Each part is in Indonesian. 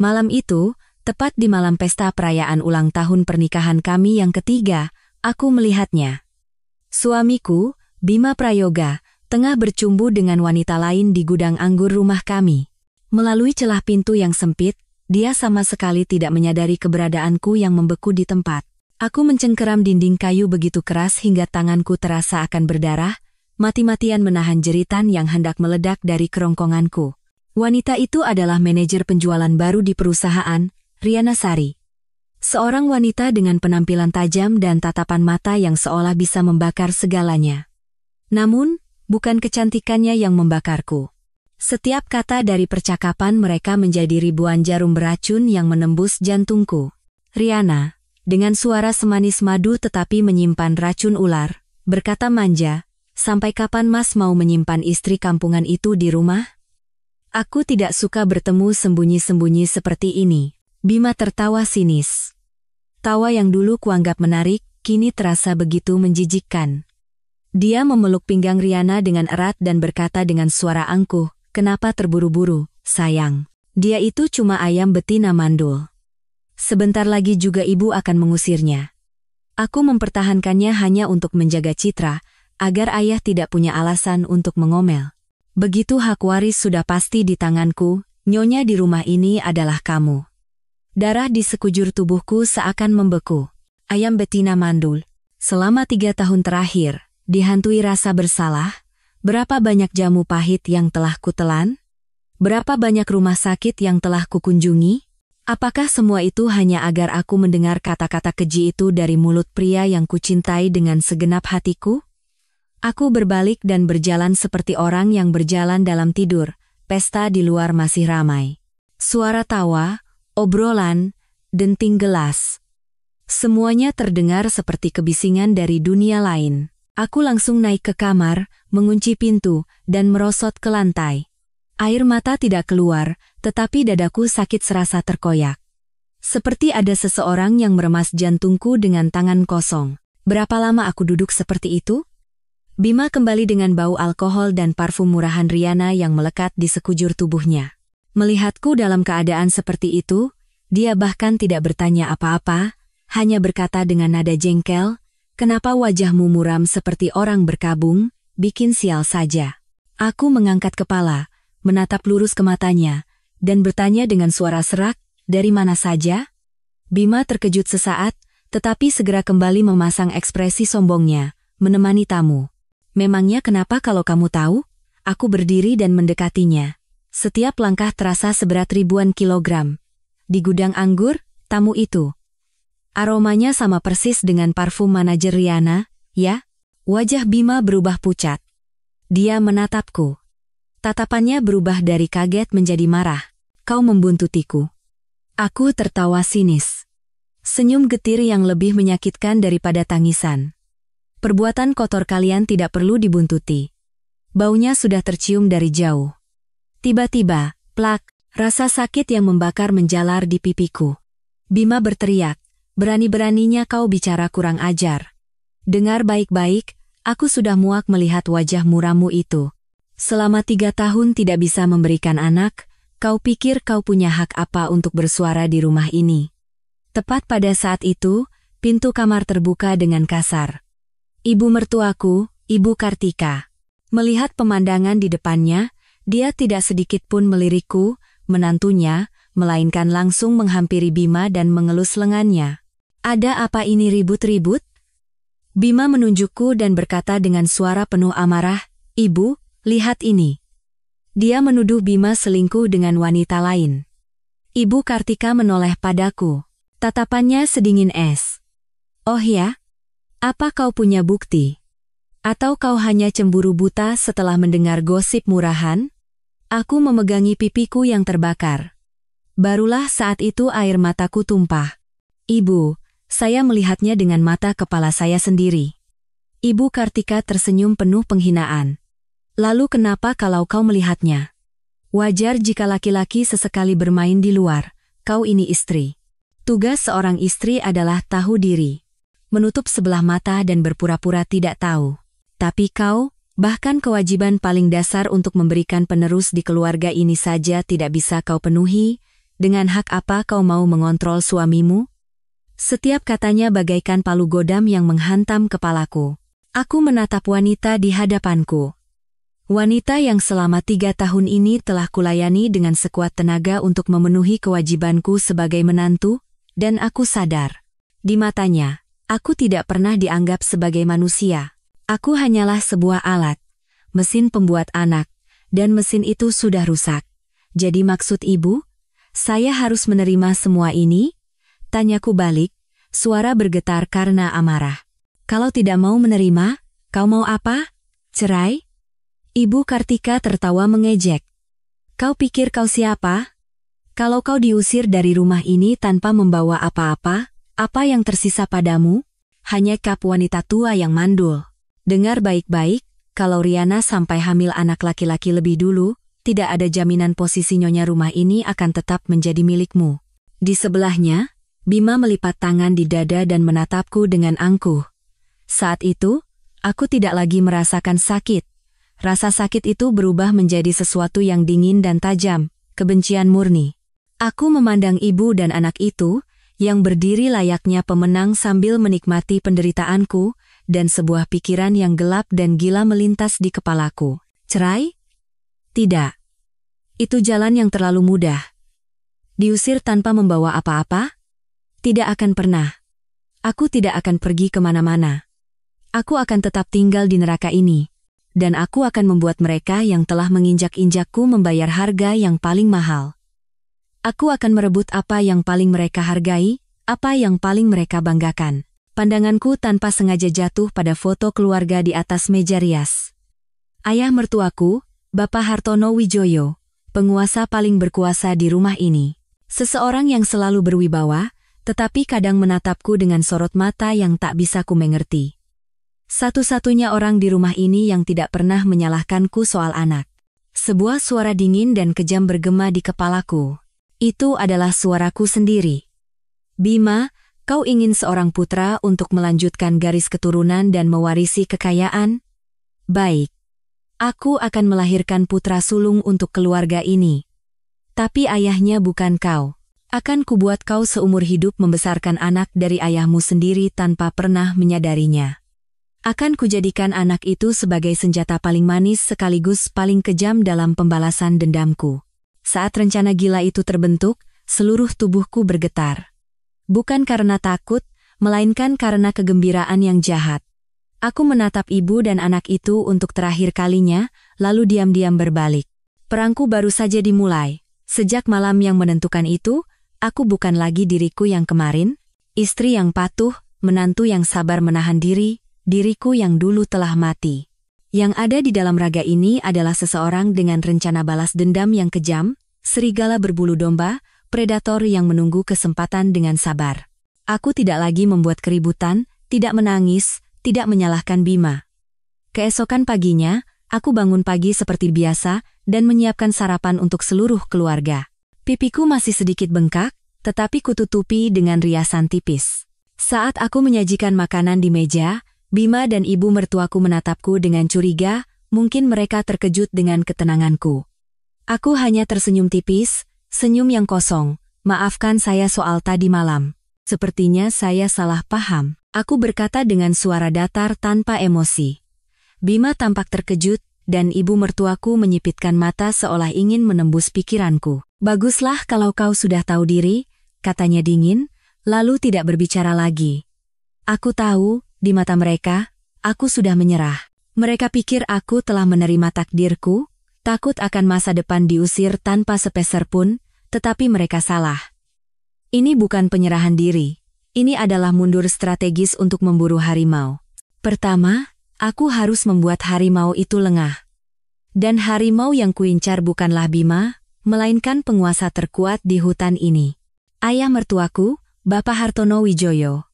Malam itu, tepat di malam pesta perayaan ulang tahun pernikahan kami yang ketiga, aku melihatnya. Suamiku, Bima Prayoga, tengah bercumbu dengan wanita lain di gudang anggur rumah kami. Melalui celah pintu yang sempit, dia sama sekali tidak menyadari keberadaanku yang membeku di tempat. Aku mencengkeram dinding kayu begitu keras hingga tanganku terasa akan berdarah, mati-matian menahan jeritan yang hendak meledak dari kerongkonganku. Wanita itu adalah manajer penjualan baru di perusahaan, Riana Sari. Seorang wanita dengan penampilan tajam dan tatapan mata yang seolah bisa membakar segalanya. Namun, bukan kecantikannya yang membakarku. Setiap kata dari percakapan mereka menjadi ribuan jarum beracun yang menembus jantungku. Riana, dengan suara semanis madu tetapi menyimpan racun ular, berkata manja, "Sampai kapan Mas mau menyimpan istri kampungan itu di rumah? Aku tidak suka bertemu sembunyi-sembunyi seperti ini." Bima tertawa sinis. Tawa yang dulu kuanggap menarik, kini terasa begitu menjijikkan. Dia memeluk pinggang Riana dengan erat dan berkata dengan suara angkuh, "Kenapa terburu-buru, sayang? Dia itu cuma ayam betina mandul. Sebentar lagi juga ibu akan mengusirnya. Aku mempertahankannya hanya untuk menjaga citra, agar ayah tidak punya alasan untuk mengomel. Begitu hak waris sudah pasti di tanganku, nyonya di rumah ini adalah kamu." Darah di sekujur tubuhku seakan membeku. Ayam betina mandul. Selama 3 tahun terakhir, dihantui rasa bersalah, berapa banyak jamu pahit yang telah kutelan? Berapa banyak rumah sakit yang telah kukunjungi? Apakah semua itu hanya agar aku mendengar kata-kata keji itu dari mulut pria yang kucintai dengan segenap hatiku? Aku berbalik dan berjalan seperti orang yang berjalan dalam tidur. Pesta di luar masih ramai. Suara tawa, obrolan, denting gelas. Semuanya terdengar seperti kebisingan dari dunia lain. Aku langsung naik ke kamar, mengunci pintu, dan merosot ke lantai. Air mata tidak keluar, tetapi dadaku sakit serasa terkoyak. Seperti ada seseorang yang meremas jantungku dengan tangan kosong. Berapa lama aku duduk seperti itu? Bima kembali dengan bau alkohol dan parfum murahan Riana yang melekat di sekujur tubuhnya. Melihatku dalam keadaan seperti itu, dia bahkan tidak bertanya apa-apa, hanya berkata dengan nada jengkel, "Kenapa wajahmu muram seperti orang berkabung, bikin sial saja." Aku mengangkat kepala, menatap lurus ke matanya, dan bertanya dengan suara serak, "Dari mana saja?" Bima terkejut sesaat, tetapi segera kembali memasang ekspresi sombongnya, "Menemani tamu." "Memangnya kenapa kalau kamu tahu?" Aku berdiri dan mendekatinya. Setiap langkah terasa seberat ribuan kilogram. Di gudang anggur, tamu itu. Aromanya sama persis dengan parfum manajer Riana, ya? Wajah Bima berubah pucat. Dia menatapku. Tatapannya berubah dari kaget menjadi marah. "Kau membuntutiku." Aku tertawa sinis. Senyum getir yang lebih menyakitkan daripada tangisan. "Perbuatan kotor kalian tidak perlu dibuntuti." Baunya sudah tercium dari jauh. Tiba-tiba, plak, rasa sakit yang membakar menjalar di pipiku. Bima berteriak, "Berani-beraninya kau bicara kurang ajar. Dengar baik-baik, aku sudah muak melihat wajah murammu itu. Selama 3 tahun tidak bisa memberikan anak, kau pikir kau punya hak apa untuk bersuara di rumah ini?" Tepat pada saat itu, pintu kamar terbuka dengan kasar. Ibu mertuaku, Ibu Kartika. Melihat pemandangan di depannya, dia tidak sedikit pun melirikku, menantunya, melainkan langsung menghampiri Bima dan mengelus lengannya. "Ada apa ini ribut-ribut?" Bima menunjukku dan berkata dengan suara penuh amarah, "Ibu, lihat ini." Dia menuduh Bima selingkuh dengan wanita lain. Ibu Kartika menoleh padaku. Tatapannya sedingin es. "Oh ya? Apa kau punya bukti? Atau kau hanya cemburu buta setelah mendengar gosip murahan?" Aku memegangi pipiku yang terbakar. Barulah saat itu air mataku tumpah. "Ibu, saya melihatnya dengan mata kepala saya sendiri." Ibu Kartika tersenyum penuh penghinaan. "Lalu kenapa kalau kau melihatnya? Wajar jika laki-laki sesekali bermain di luar, kau ini istri. Tugas seorang istri adalah tahu diri. Menutup sebelah mata dan berpura-pura tidak tahu. Tapi kau, bahkan kewajiban paling dasar untuk memberikan penerus di keluarga ini saja tidak bisa kau penuhi, Dengan hak apa kau mau mengontrol suamimu? Setiap katanya bagaikan palu godam yang menghantam kepalaku. Aku menatap wanita di hadapanku. Wanita yang selama 3 tahun ini telah kulayani dengan sekuat tenaga untuk memenuhi kewajibanku sebagai menantu, dan aku sadar. Di matanya, aku tidak pernah dianggap sebagai manusia. Aku hanyalah sebuah alat, mesin pembuat anak, dan mesin itu sudah rusak. Jadi maksud ibu, saya harus menerima semua ini? Tanyaku balik, suara bergetar karena amarah. Kalau tidak mau menerima, kau mau apa? Cerai? Ibu Kartika tertawa mengejek. Kau pikir kau siapa? Kalau kau diusir dari rumah ini tanpa membawa apa-apa, apa yang tersisa padamu? Hanya kap wanita tua yang mandul. Dengar baik-baik, kalau Riana sampai hamil anak laki-laki lebih dulu, tidak ada jaminan posisi nyonya rumah ini akan tetap menjadi milikmu. Di sebelahnya, Bima melipat tangan di dada dan menatapku dengan angkuh. Saat itu, aku tidak lagi merasakan sakit. Rasa sakit itu berubah menjadi sesuatu yang dingin dan tajam, kebencian murni. Aku memandang ibu dan anak itu, yang berdiri layaknya pemenang sambil menikmati penderitaanku, dan sebuah pikiran yang gelap dan gila melintas di kepalaku. Cerai? Tidak. Itu jalan yang terlalu mudah. Diusir tanpa membawa apa-apa? Tidak akan pernah. Aku tidak akan pergi kemana-mana. Aku akan tetap tinggal di neraka ini. Dan aku akan membuat mereka yang telah menginjak-injakku membayar harga yang paling mahal. Aku akan merebut apa yang paling mereka hargai, apa yang paling mereka banggakan. Pandanganku tanpa sengaja jatuh pada foto keluarga di atas meja rias. Ayah mertuaku, Bapak Hartono Wijoyo, penguasa paling berkuasa di rumah ini. Seseorang yang selalu berwibawa, tetapi kadang menatapku dengan sorot mata yang tak bisa ku mengerti. Satu-satunya orang di rumah ini yang tidak pernah menyalahkanku soal anak. Sebuah suara dingin dan kejam bergema di kepalaku. Itu adalah suaraku sendiri. Bima, kau ingin seorang putra untuk melanjutkan garis keturunan dan mewarisi kekayaan? Baik. Aku akan melahirkan putra sulung untuk keluarga ini. Tapi ayahnya bukan kau. Akan kubuat kau seumur hidup membesarkan anak dari ayahmu sendiri tanpa pernah menyadarinya. Akan kujadikan anak itu sebagai senjata paling manis sekaligus paling kejam dalam pembalasan dendamku. Saat rencana gila itu terbentuk, seluruh tubuhku bergetar. Bukan karena takut, melainkan karena kegembiraan yang jahat. Aku menatap ibu dan anak itu untuk terakhir kalinya, lalu diam-diam berbalik. Perangku baru saja dimulai. Sejak malam yang menentukan itu, aku bukan lagi diriku yang kemarin, istri yang patuh, menantu yang sabar menahan diri, diriku yang dulu telah mati. Yang ada di dalam raga ini adalah seseorang dengan rencana balas dendam yang kejam, serigala berbulu domba, predator yang menunggu kesempatan dengan sabar. Aku tidak lagi membuat keributan, tidak menangis, tidak menyalahkan Bima. Keesokan paginya, aku bangun pagi seperti biasa dan menyiapkan sarapan untuk seluruh keluarga. Pipiku masih sedikit bengkak, tetapi kututupi dengan riasan tipis. Saat aku menyajikan makanan di meja, Bima dan ibu mertuaku menatapku dengan curiga, mungkin mereka terkejut dengan ketenanganku. Aku hanya tersenyum tipis, senyum yang kosong. Maafkan saya soal tadi malam. Sepertinya saya salah paham. Aku berkata dengan suara datar tanpa emosi. Bima tampak terkejut, dan ibu mertuaku menyipitkan mata seolah ingin menembus pikiranku. Baguslah kalau kau sudah tahu diri, katanya dingin, lalu tidak berbicara lagi. Aku tahu, di mata mereka, aku sudah menyerah. Mereka pikir aku telah menerima takdirku, takut akan masa depan diusir tanpa sepeser pun, tetapi mereka salah. Ini bukan penyerahan diri. Ini adalah mundur strategis untuk memburu harimau. Pertama, aku harus membuat harimau itu lengah. Dan harimau yang kuincar bukanlah Bima, melainkan penguasa terkuat di hutan ini. Ayah mertuaku, Bapak Hartono Wijoyo.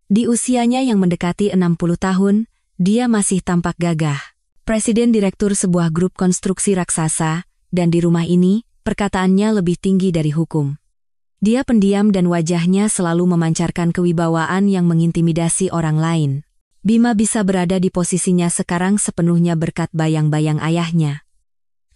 Di usianya yang mendekati 60 tahun, dia masih tampak gagah. Presiden direktur sebuah grup konstruksi raksasa, dan di rumah ini, perkataannya lebih tinggi dari hukum. Dia pendiam dan wajahnya selalu memancarkan kewibawaan yang mengintimidasi orang lain. Bima bisa berada di posisinya sekarang sepenuhnya berkat bayang-bayang ayahnya.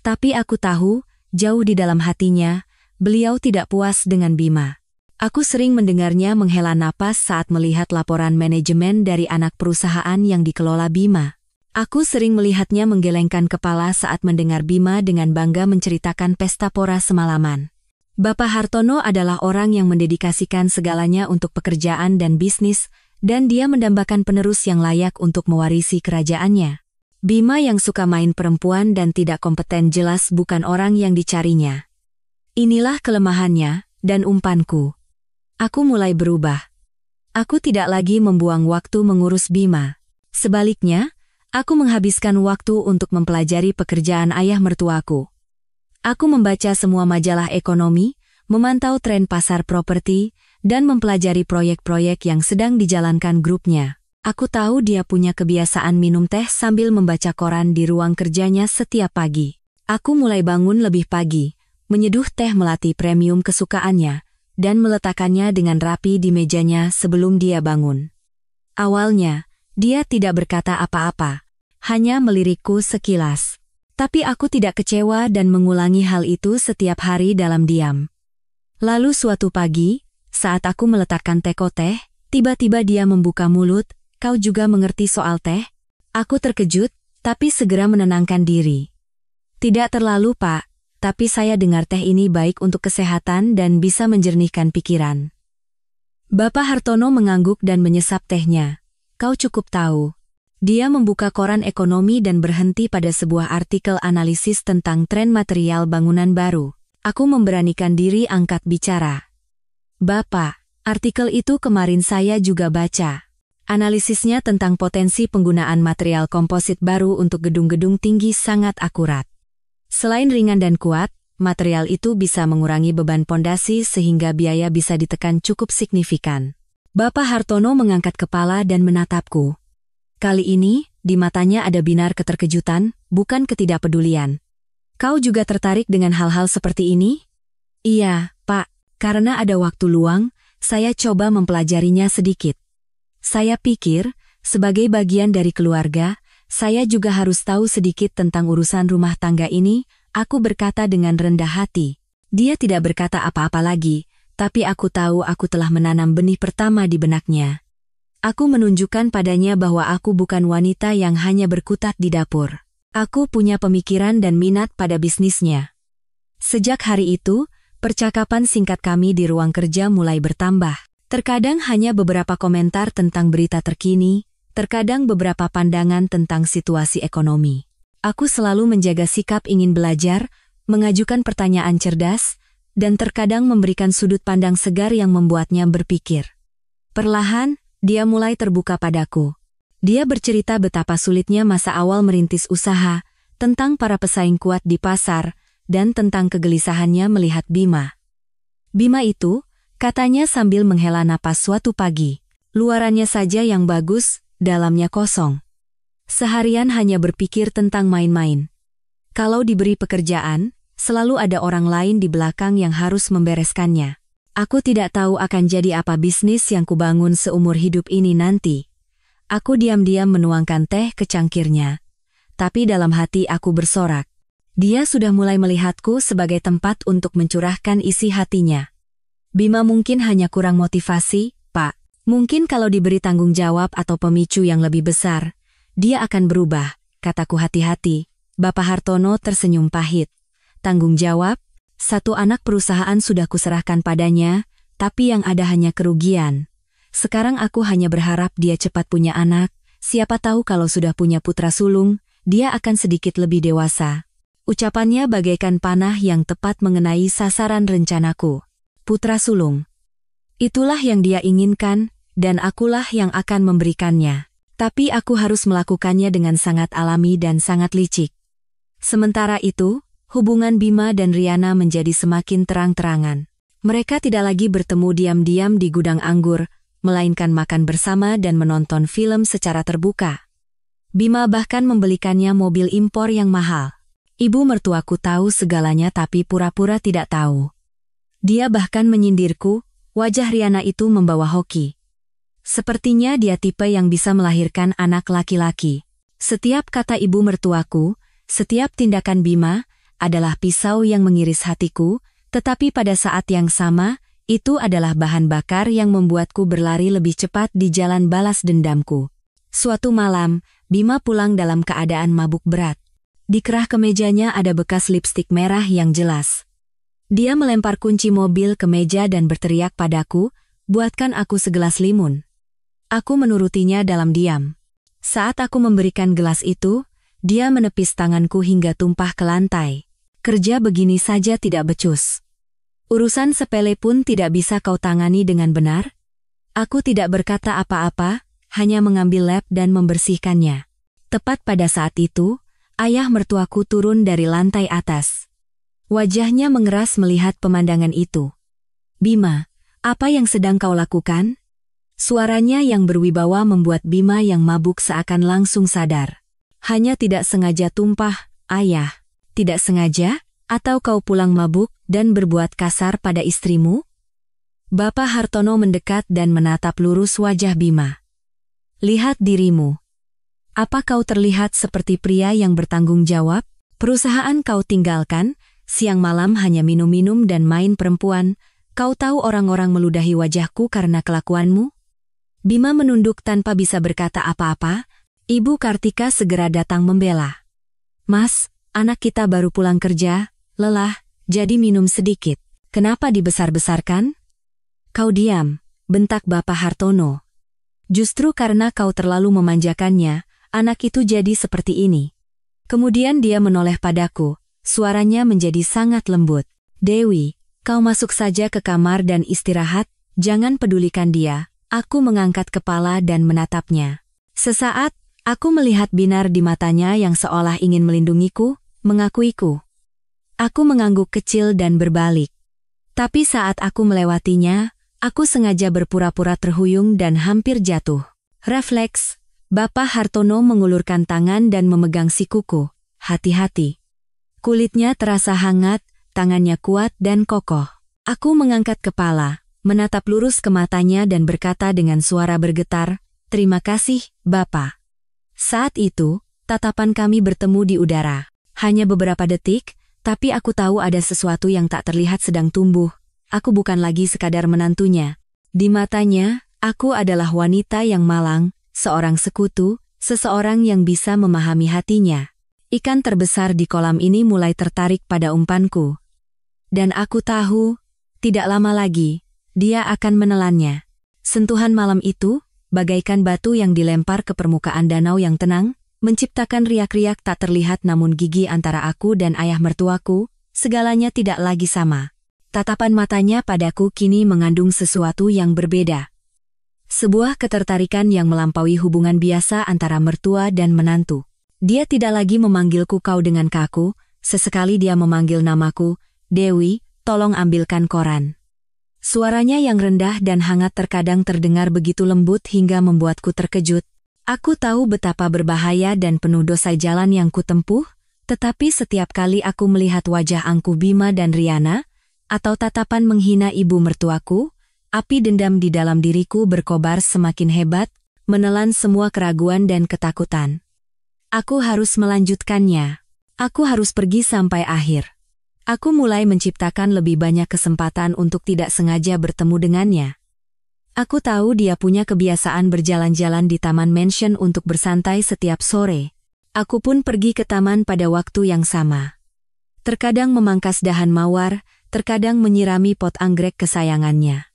Tapi aku tahu, jauh di dalam hatinya, Beliau tidak puas dengan Bima. Aku sering mendengarnya menghela napas saat melihat laporan manajemen dari anak perusahaan yang dikelola Bima. Aku sering melihatnya menggelengkan kepala saat mendengar Bima dengan bangga menceritakan pesta pora semalaman. Bapak Hartono adalah orang yang mendedikasikan segalanya untuk pekerjaan dan bisnis, dan dia mendambakan penerus yang layak untuk mewarisi kerajaannya. Bima yang suka main perempuan dan tidak kompeten jelas bukan orang yang dicarinya. Inilah kelemahannya, dan umpanku. Aku mulai berubah. Aku tidak lagi membuang waktu mengurus Bima. Sebaliknya, aku menghabiskan waktu untuk mempelajari pekerjaan ayah mertuaku. Aku membaca semua majalah ekonomi, memantau tren pasar properti, dan mempelajari proyek-proyek yang sedang dijalankan grupnya. Aku tahu dia punya kebiasaan minum teh sambil membaca koran di ruang kerjanya setiap pagi. Aku mulai bangun lebih pagi, menyeduh teh melati premium kesukaannya, dan meletakkannya dengan rapi di mejanya sebelum dia bangun. Awalnya, dia tidak berkata apa-apa, hanya melirikku sekilas. Tapi aku tidak kecewa dan mengulangi hal itu setiap hari dalam diam. Lalu suatu pagi, saat aku meletakkan teko teh, tiba-tiba dia membuka mulut, "Kau juga mengerti soal teh?" Aku terkejut, tapi segera menenangkan diri. "Tidak terlalu, Pak, tapi saya dengar teh ini baik untuk kesehatan dan bisa menjernihkan pikiran." Bapak Hartono mengangguk dan menyesap tehnya. "Kau cukup tahu." Dia membuka koran ekonomi dan berhenti pada sebuah artikel analisis tentang tren material bangunan baru. Aku memberanikan diri angkat bicara. "Bapak, artikel itu kemarin saya juga baca. Analisisnya tentang potensi penggunaan material komposit baru untuk gedung-gedung tinggi sangat akurat. Selain ringan dan kuat, material itu bisa mengurangi beban pondasi sehingga biaya bisa ditekan cukup signifikan." Bapak Hartono mengangkat kepala dan menatapku. Kali ini, di matanya ada binar keterkejutan, bukan ketidakpedulian. "Kau juga tertarik dengan hal-hal seperti ini?" "Iya, Pak. Karena ada waktu luang, saya coba mempelajarinya sedikit. Saya pikir, sebagai bagian dari keluarga, saya juga harus tahu sedikit tentang urusan rumah tangga ini," aku berkata dengan rendah hati. Dia tidak berkata apa-apa lagi, tapi aku tahu aku telah menanam benih pertama di benaknya. Aku menunjukkan padanya bahwa aku bukan wanita yang hanya berkutat di dapur. Aku punya pemikiran dan minat pada bisnisnya. Sejak hari itu, percakapan singkat kami di ruang kerja mulai bertambah. Terkadang hanya beberapa komentar tentang berita terkini, terkadang beberapa pandangan tentang situasi ekonomi. Aku selalu menjaga sikap ingin belajar, mengajukan pertanyaan cerdas, dan terkadang memberikan sudut pandang segar yang membuatnya berpikir. Perlahan, dia mulai terbuka padaku. Dia bercerita betapa sulitnya masa awal merintis usaha, tentang para pesaing kuat di pasar, dan tentang kegelisahannya melihat Bima. "Bima itu," katanya sambil menghela napas suatu pagi, "luarannya saja yang bagus, dalamnya kosong. Seharian hanya berpikir tentang main-main. Kalau diberi pekerjaan, selalu ada orang lain di belakang yang harus membereskannya. Aku tidak tahu akan jadi apa bisnis yang kubangun seumur hidup ini nanti." Aku diam-diam menuangkan teh ke cangkirnya. Tapi dalam hati aku bersorak. Dia sudah mulai melihatku sebagai tempat untuk mencurahkan isi hatinya. "Bima mungkin hanya kurang motivasi, Pak. Mungkin kalau diberi tanggung jawab atau pemicu yang lebih besar, dia akan berubah," kataku hati-hati. Bapak Hartono tersenyum pahit. "Tanggung jawab? Satu anak perusahaan sudah kuserahkan padanya, tapi yang ada hanya kerugian. Sekarang aku hanya berharap dia cepat punya anak, siapa tahu kalau sudah punya putra sulung, dia akan sedikit lebih dewasa." Ucapannya bagaikan panah yang tepat mengenai sasaran rencanaku. Putra sulung. Itulah yang dia inginkan, dan akulah yang akan memberikannya. Tapi aku harus melakukannya dengan sangat alami dan sangat licik. Sementara itu, hubungan Bima dan Riana menjadi semakin terang-terangan. Mereka tidak lagi bertemu diam-diam di gudang anggur, melainkan makan bersama dan menonton film secara terbuka. Bima bahkan membelikannya mobil impor yang mahal. Ibu mertuaku tahu segalanya tapi pura-pura tidak tahu. Dia bahkan menyindirku, wajah Riana itu membawa hoki. Sepertinya dia tipe yang bisa melahirkan anak laki-laki. Setiap kata ibu mertuaku, setiap tindakan Bima, adalah pisau yang mengiris hatiku, Tetapi pada saat yang sama, itu adalah bahan bakar yang membuatku berlari lebih cepat di jalan balas dendamku. Suatu malam, Bima pulang dalam keadaan mabuk berat. Di kerah kemejanya ada bekas lipstik merah yang jelas. Dia melempar kunci mobil ke meja dan berteriak padaku, "Buatkan aku segelas limun." Aku menurutinya dalam diam. Saat aku memberikan gelas itu, dia menepis tanganku hingga tumpah ke lantai. Kerja begini saja tidak becus. Urusan sepele pun tidak bisa kau tangani dengan benar? Aku tidak berkata apa-apa, hanya mengambil lap dan membersihkannya. Tepat pada saat itu, ayah mertuaku turun dari lantai atas. Wajahnya mengeras melihat pemandangan itu. "Bima, apa yang sedang kau lakukan?" Suaranya yang berwibawa membuat Bima yang mabuk seakan langsung sadar. "Hanya tidak sengaja tumpah, ayah." "Tidak sengaja? Atau kau pulang mabuk dan berbuat kasar pada istrimu?" Bapak Hartono mendekat dan menatap lurus wajah Bima. "Lihat dirimu. Apa kau terlihat seperti pria yang bertanggung jawab? Perusahaan kau tinggalkan, siang malam hanya minum-minum dan main perempuan. Kau tahu orang-orang meludahi wajahku karena kelakuanmu?" Bima menunduk tanpa bisa berkata apa-apa. Ibu Kartika segera datang membela. "Mas, anak kita baru pulang kerja, lelah, jadi minum sedikit. Kenapa dibesar-besarkan?" "Kau diam," bentak Bapak Hartono. "Justru karena kau terlalu memanjakannya, anak itu jadi seperti ini." Kemudian dia menoleh padaku, suaranya menjadi sangat lembut. "Dewi, kau masuk saja ke kamar dan istirahat, jangan pedulikan dia." Aku mengangkat kepala dan menatapnya. Sesaat, aku melihat binar di matanya yang seolah ingin melindungiku, mengakuiku. Aku mengangguk kecil dan berbalik. Tapi saat aku melewatinya, aku sengaja berpura-pura terhuyung dan hampir jatuh. Refleks, Bapak Hartono mengulurkan tangan dan memegang sikuku. "Hati-hati." Kulitnya terasa hangat, tangannya kuat dan kokoh. Aku mengangkat kepala, menatap lurus ke matanya dan berkata dengan suara bergetar, "Terima kasih, Bapak." Saat itu, tatapan kami bertemu di udara. Hanya beberapa detik, tapi aku tahu ada sesuatu yang tak terlihat sedang tumbuh. Aku bukan lagi sekadar menantunya. Di matanya, aku adalah wanita yang malang, seorang sekutu, seseorang yang bisa memahami hatinya. Ikan terbesar di kolam ini mulai tertarik pada umpanku. Dan aku tahu, tidak lama lagi, dia akan menelannya. Sentuhan malam itu, bagaikan batu yang dilempar ke permukaan danau yang tenang, menciptakan riak-riak tak terlihat namun gigi antara aku dan ayah mertuaku, segalanya tidak lagi sama. Tatapan matanya padaku kini mengandung sesuatu yang berbeda. Sebuah ketertarikan yang melampaui hubungan biasa antara mertua dan menantu. Dia tidak lagi memanggilku kau dengan kaku, sesekali dia memanggil namaku, "Dewi, tolong ambilkan koran." Suaranya yang rendah dan hangat terkadang terdengar begitu lembut hingga membuatku terkejut. Aku tahu betapa berbahaya dan penuh dosa jalan yang kutempuh, tetapi setiap kali aku melihat wajah angkuh Bima dan Riana, atau tatapan menghina ibu mertuaku, api dendam di dalam diriku berkobar semakin hebat, menelan semua keraguan dan ketakutan. Aku harus melanjutkannya. Aku harus pergi sampai akhir. Aku mulai menciptakan lebih banyak kesempatan untuk tidak sengaja bertemu dengannya. Aku tahu dia punya kebiasaan berjalan-jalan di taman mansion untuk bersantai setiap sore. Aku pun pergi ke taman pada waktu yang sama. Terkadang memangkas dahan mawar, terkadang menyirami pot anggrek kesayangannya.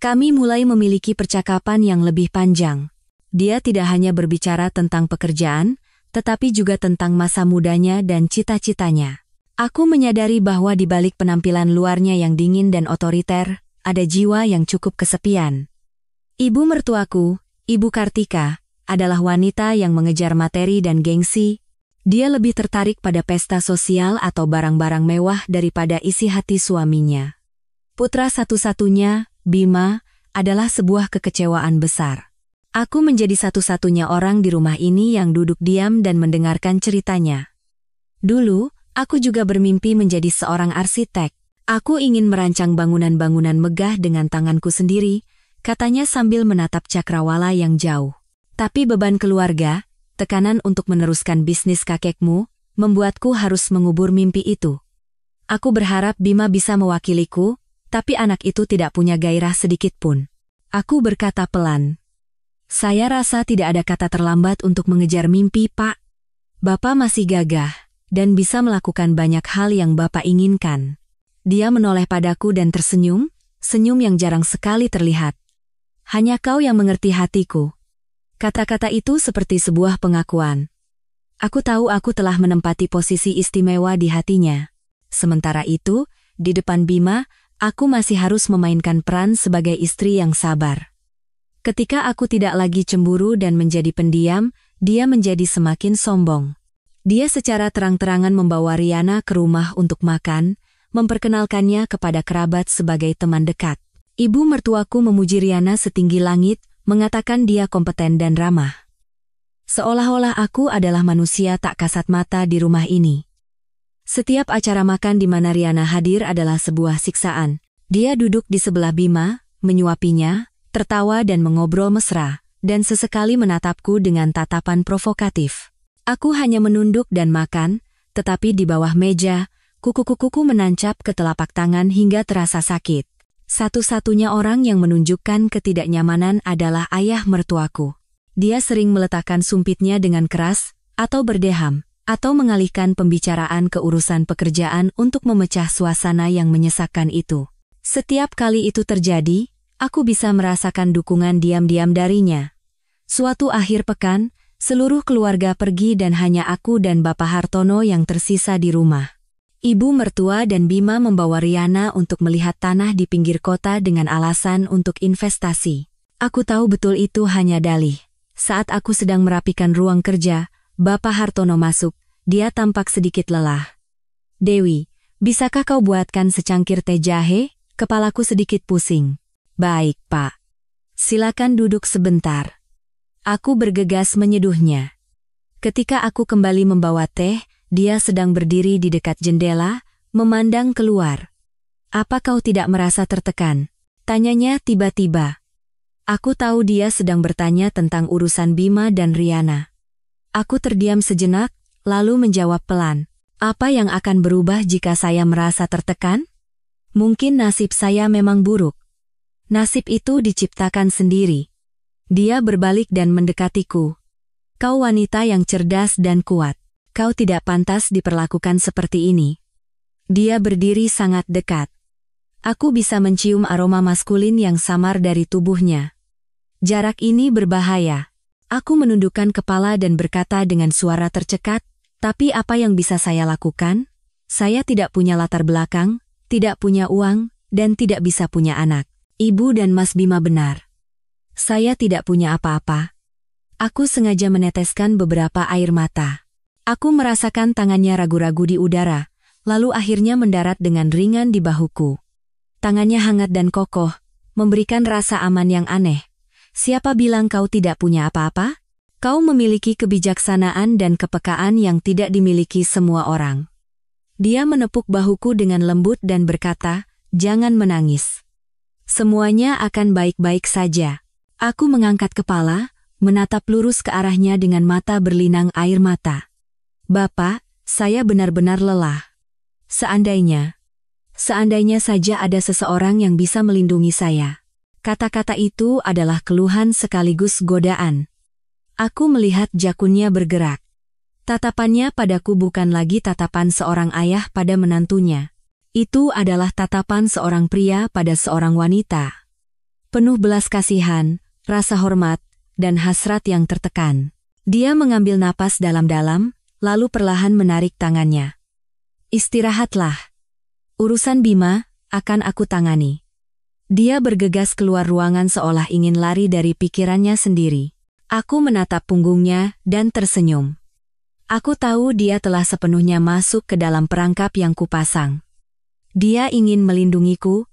Kami mulai memiliki percakapan yang lebih panjang. Dia tidak hanya berbicara tentang pekerjaan, tetapi juga tentang masa mudanya dan cita-citanya. Aku menyadari bahwa di balik penampilan luarnya yang dingin dan otoriter, ada jiwa yang cukup kesepian. Ibu mertuaku, Ibu Kartika, adalah wanita yang mengejar materi dan gengsi. Dia lebih tertarik pada pesta sosial atau barang-barang mewah daripada isi hati suaminya. Putra satu-satunya, Bima, adalah sebuah kekecewaan besar. Aku menjadi satu-satunya orang di rumah ini yang duduk diam dan mendengarkan ceritanya. Dulu, aku juga bermimpi menjadi seorang arsitek. Aku ingin merancang bangunan-bangunan megah dengan tanganku sendiri, katanya sambil menatap cakrawala yang jauh. Tapi beban keluarga, tekanan untuk meneruskan bisnis kakekmu, membuatku harus mengubur mimpi itu. Aku berharap Bima bisa mewakiliku, tapi anak itu tidak punya gairah sedikit pun. Aku berkata pelan. Saya rasa tidak ada kata terlambat untuk mengejar mimpi, Pak. Bapak masih gagah, dan bisa melakukan banyak hal yang Bapak inginkan. Dia menoleh padaku dan tersenyum, senyum yang jarang sekali terlihat. Hanya kau yang mengerti hatiku. Kata-kata itu seperti sebuah pengakuan. Aku tahu aku telah menempati posisi istimewa di hatinya. Sementara itu, di depan Bima, aku masih harus memainkan peran sebagai istri yang sabar. Ketika aku tidak lagi cemburu dan menjadi pendiam, dia menjadi semakin sombong. Dia secara terang-terangan membawa Riana ke rumah untuk makan, memperkenalkannya kepada kerabat sebagai teman dekat. Ibu mertuaku memuji Riana setinggi langit, mengatakan dia kompeten dan ramah. Seolah-olah aku adalah manusia tak kasat mata di rumah ini. Setiap acara makan di mana Riana hadir adalah sebuah siksaan. Dia duduk di sebelah Bima, menyuapinya, tertawa dan mengobrol mesra, dan sesekali menatapku dengan tatapan provokatif. Aku hanya menunduk dan makan, tetapi di bawah meja, kuku-kukuku menancap ke telapak tangan hingga terasa sakit. Satu-satunya orang yang menunjukkan ketidaknyamanan adalah ayah mertuaku. Dia sering meletakkan sumpitnya dengan keras, atau berdeham, atau mengalihkan pembicaraan ke urusan pekerjaan untuk memecah suasana yang menyesakkan itu. Setiap kali itu terjadi, aku bisa merasakan dukungan diam-diam darinya. Suatu akhir pekan, seluruh keluarga pergi dan hanya aku dan Bapak Hartono yang tersisa di rumah. Ibu mertua dan Bima membawa Riana untuk melihat tanah di pinggir kota dengan alasan untuk investasi. Aku tahu betul itu hanya dalih. Saat aku sedang merapikan ruang kerja, Bapak Hartono masuk. Dia tampak sedikit lelah. Dewi, bisakah kau buatkan secangkir teh jahe? Kepalaku sedikit pusing. Baik, Pak. Silakan duduk sebentar. Aku bergegas menyeduhnya. Ketika aku kembali membawa teh, dia sedang berdiri di dekat jendela, memandang keluar. Apa kau tidak merasa tertekan? Tanyanya tiba-tiba. Aku tahu dia sedang bertanya tentang urusan Bima dan Riana. Aku terdiam sejenak, lalu menjawab pelan. Apa yang akan berubah jika saya merasa tertekan? Mungkin nasib saya memang buruk. Nasib itu diciptakan sendiri. Dia berbalik dan mendekatiku. Kau wanita yang cerdas dan kuat. Kau tidak pantas diperlakukan seperti ini. Dia berdiri sangat dekat. Aku bisa mencium aroma maskulin yang samar dari tubuhnya. Jarak ini berbahaya. Aku menundukkan kepala dan berkata dengan suara tercekat, tapi apa yang bisa saya lakukan? Saya tidak punya latar belakang, tidak punya uang, dan tidak bisa punya anak. Ibu dan Mas Bima benar. Saya tidak punya apa-apa. Aku sengaja meneteskan beberapa air mata. Aku merasakan tangannya ragu-ragu di udara, lalu akhirnya mendarat dengan ringan di bahuku. Tangannya hangat dan kokoh, memberikan rasa aman yang aneh. Siapa bilang kau tidak punya apa-apa? Kau memiliki kebijaksanaan dan kepekaan yang tidak dimiliki semua orang. Dia menepuk bahuku dengan lembut dan berkata, jangan menangis. Semuanya akan baik-baik saja. Aku mengangkat kepala, menatap lurus ke arahnya dengan mata berlinang air mata. Bapak, saya benar-benar lelah. Seandainya saja ada seseorang yang bisa melindungi saya. Kata-kata itu adalah keluhan sekaligus godaan. Aku melihat jakunnya bergerak. Tatapannya padaku bukan lagi tatapan seorang ayah pada menantunya. Itu adalah tatapan seorang pria pada seorang wanita. Penuh belas kasihan, rasa hormat, dan hasrat yang tertekan. Dia mengambil napas dalam-dalam, lalu perlahan menarik tangannya. Istirahatlah. Urusan Bima akan aku tangani. Dia bergegas keluar ruangan seolah ingin lari dari pikirannya sendiri. Aku menatap punggungnya dan tersenyum. Aku tahu dia telah sepenuhnya masuk ke dalam perangkap yang kupasang. Dia ingin melindungiku,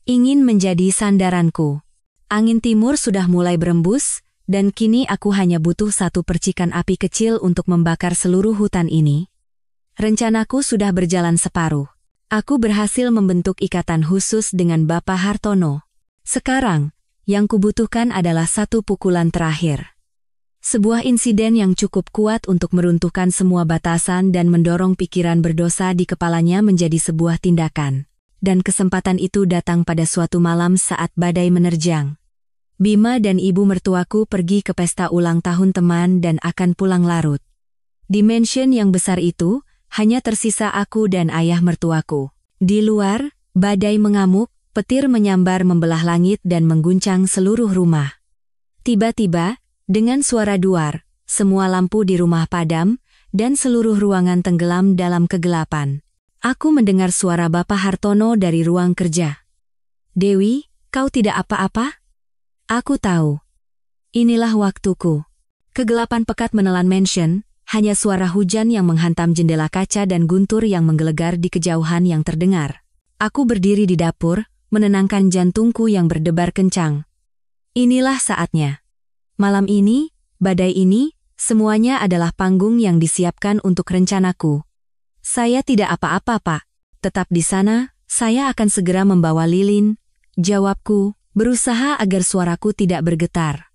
ingin menjadi sandaranku. Angin timur sudah mulai berembus, dan kini aku hanya butuh satu percikan api kecil untuk membakar seluruh hutan ini. Rencanaku sudah berjalan separuh. Aku berhasil membentuk ikatan khusus dengan Bapak Hartono. Sekarang, yang kubutuhkan adalah satu pukulan terakhir. Sebuah insiden yang cukup kuat untuk meruntuhkan semua batasan dan mendorong pikiran berdosa di kepalanya menjadi sebuah tindakan. Dan kesempatan itu datang pada suatu malam saat badai menerjang. Bima dan ibu mertuaku pergi ke pesta ulang tahun teman dan akan pulang larut. Di mansion yang besar itu, hanya tersisa aku dan ayah mertuaku. Di luar, badai mengamuk, petir menyambar membelah langit dan mengguncang seluruh rumah. Tiba-tiba, dengan suara duar, semua lampu di rumah padam, dan seluruh ruangan tenggelam dalam kegelapan. Aku mendengar suara Bapak Hartono dari ruang kerja. "Dewi, kau tidak apa-apa?" "Aku tahu. Inilah waktuku." Kegelapan pekat menelan mansion, hanya suara hujan yang menghantam jendela kaca dan guntur yang menggelegar di kejauhan yang terdengar. Aku berdiri di dapur, menenangkan jantungku yang berdebar kencang. Inilah saatnya. Malam ini, badai ini, semuanya adalah panggung yang disiapkan untuk rencanaku. "Saya tidak apa-apa, Pak. Tetap di sana, saya akan segera membawa lilin," jawabku, berusaha agar suaraku tidak bergetar.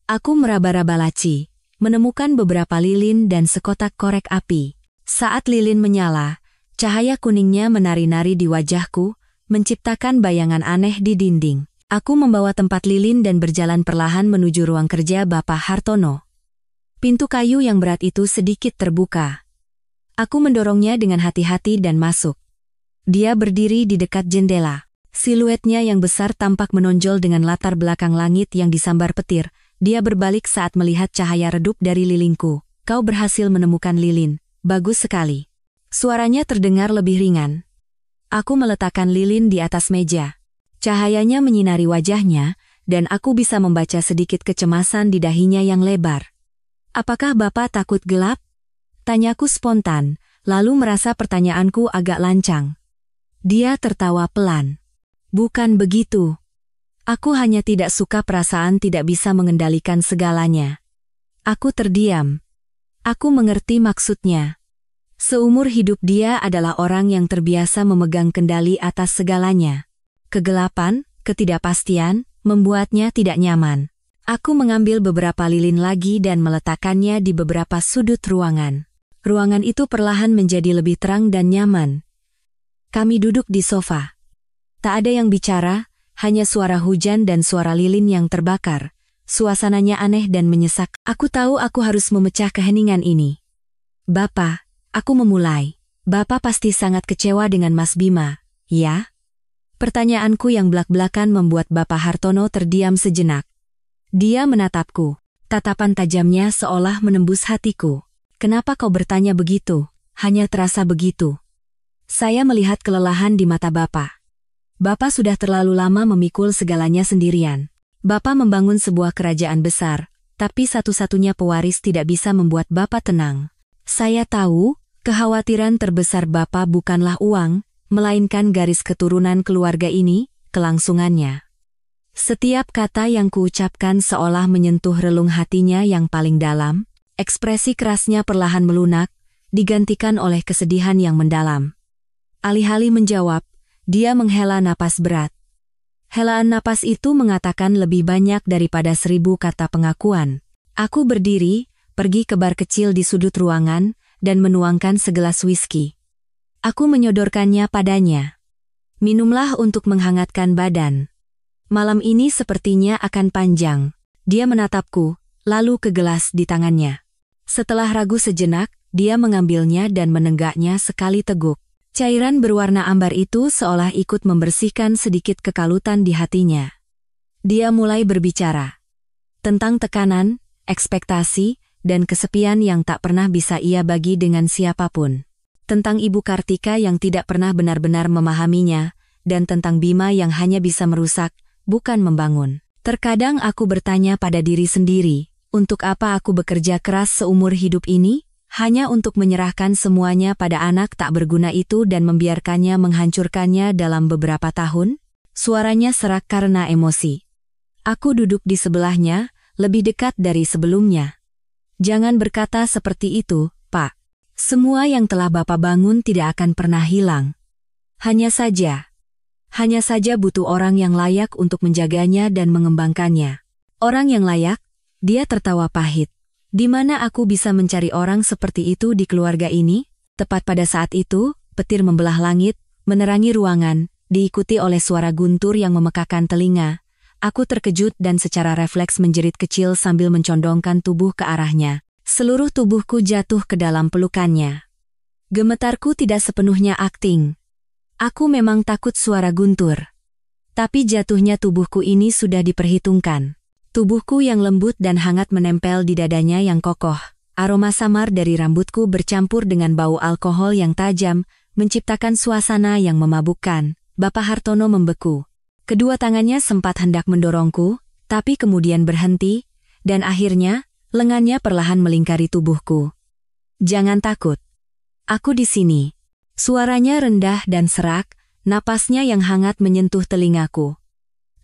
Aku meraba-raba laci, menemukan beberapa lilin dan sekotak korek api. Saat lilin menyala, cahaya kuningnya menari-nari di wajahku, menciptakan bayangan aneh di dinding. Aku membawa tempat lilin dan berjalan perlahan menuju ruang kerja Bapak Hartono. Pintu kayu yang berat itu sedikit terbuka. Aku mendorongnya dengan hati-hati dan masuk. Dia berdiri di dekat jendela. Siluetnya yang besar tampak menonjol dengan latar belakang langit yang disambar petir. Dia berbalik saat melihat cahaya redup dari lilinku. "Kau berhasil menemukan lilin. Bagus sekali." Suaranya terdengar lebih ringan. Aku meletakkan lilin di atas meja. Cahayanya menyinari wajahnya, dan aku bisa membaca sedikit kecemasan di dahinya yang lebar. "Apakah Bapak takut gelap?" Tanyaku spontan, lalu merasa pertanyaanku agak lancang. Dia tertawa pelan. "Bukan begitu. Aku hanya tidak suka perasaan tidak bisa mengendalikan segalanya." Aku terdiam. Aku mengerti maksudnya. Seumur hidup dia adalah orang yang terbiasa memegang kendali atas segalanya. Kegelapan, ketidakpastian, membuatnya tidak nyaman. Aku mengambil beberapa lilin lagi dan meletakkannya di beberapa sudut ruangan. Ruangan itu perlahan menjadi lebih terang dan nyaman. Kami duduk di sofa. Tak ada yang bicara, hanya suara hujan dan suara lilin yang terbakar. Suasananya aneh dan menyesak. Aku tahu aku harus memecah keheningan ini. "Bapak," aku memulai. "Bapak pasti sangat kecewa dengan Mas Bima, ya?" Pertanyaanku yang belak-belakan membuat Bapak Hartono terdiam sejenak. Dia menatapku. Tatapan tajamnya seolah menembus hatiku. "Kenapa kau bertanya begitu? Hanya terasa begitu." Saya melihat kelelahan di mata Bapak. Bapak sudah terlalu lama memikul segalanya sendirian. Bapak membangun sebuah kerajaan besar, tapi satu-satunya pewaris tidak bisa membuat Bapak tenang. Saya tahu, kekhawatiran terbesar Bapak bukanlah uang, melainkan garis keturunan keluarga ini, kelangsungannya. Setiap kata yang kuucapkan seolah menyentuh relung hatinya yang paling dalam, ekspresi kerasnya perlahan melunak, digantikan oleh kesedihan yang mendalam. Alih-alih menjawab, dia menghela napas berat. Helaan napas itu mengatakan lebih banyak daripada 1000 kata pengakuan. Aku berdiri, pergi ke bar kecil di sudut ruangan, dan menuangkan segelas whisky. Aku menyodorkannya padanya. "Minumlah untuk menghangatkan badan. Malam ini sepertinya akan panjang." Dia menatapku, lalu ke gelas di tangannya. Setelah ragu sejenak, dia mengambilnya dan menenggaknya sekali teguk. Cairan berwarna ambar itu seolah ikut membersihkan sedikit kekalutan di hatinya. Dia mulai berbicara tentang tekanan, ekspektasi, dan kesepian yang tak pernah bisa ia bagi dengan siapapun. Tentang Ibu Kartika yang tidak pernah benar-benar memahaminya, dan tentang Bima yang hanya bisa merusak, bukan membangun. Terkadang aku bertanya pada diri sendiri, untuk apa aku bekerja keras seumur hidup ini? Hanya untuk menyerahkan semuanya pada anak tak berguna itu dan membiarkannya menghancurkannya dalam beberapa tahun? Suaranya serak karena emosi. Aku duduk di sebelahnya, lebih dekat dari sebelumnya. "Jangan berkata seperti itu, Pak. Semua yang telah Bapak bangun tidak akan pernah hilang. Hanya saja butuh orang yang layak untuk menjaganya dan mengembangkannya." "Orang yang layak?" Dia tertawa pahit. Di mana aku bisa mencari orang seperti itu di keluarga ini? Tepat pada saat itu, petir membelah langit, menerangi ruangan, diikuti oleh suara guntur yang memekakan telinga. Aku terkejut dan secara refleks menjerit kecil sambil mencondongkan tubuh ke arahnya. Seluruh tubuhku jatuh ke dalam pelukannya. Gemetarku tidak sepenuhnya akting. Aku memang takut suara guntur. Tapi jatuhnya tubuhku ini sudah diperhitungkan. Tubuhku yang lembut dan hangat menempel di dadanya yang kokoh. Aroma samar dari rambutku bercampur dengan bau alkohol yang tajam, menciptakan suasana yang memabukkan. Bapak Hartono membeku. Kedua tangannya sempat hendak mendorongku, tapi kemudian berhenti, dan akhirnya, lengannya perlahan melingkari tubuhku. Jangan takut. Aku di sini. Suaranya rendah dan serak, napasnya yang hangat menyentuh telingaku.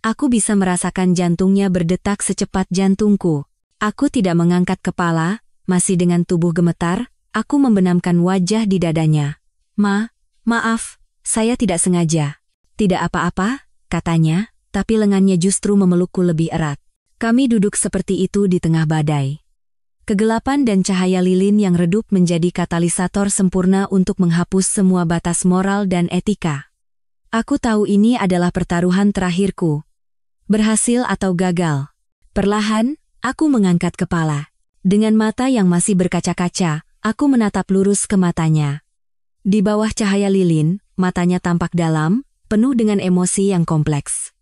Aku bisa merasakan jantungnya berdetak secepat jantungku. Aku tidak mengangkat kepala, masih dengan tubuh gemetar, aku membenamkan wajah di dadanya. Maaf, saya tidak sengaja. Tidak apa-apa, katanya, tapi lengannya justru memelukku lebih erat. Kami duduk seperti itu di tengah badai. Kegelapan dan cahaya lilin yang redup menjadi katalisator sempurna untuk menghapus semua batas moral dan etika. Aku tahu ini adalah pertaruhan terakhirku. Berhasil atau gagal. Perlahan, aku mengangkat kepala. Dengan mata yang masih berkaca-kaca, aku menatap lurus ke matanya. Di bawah cahaya lilin, matanya tampak dalam, penuh dengan emosi yang kompleks.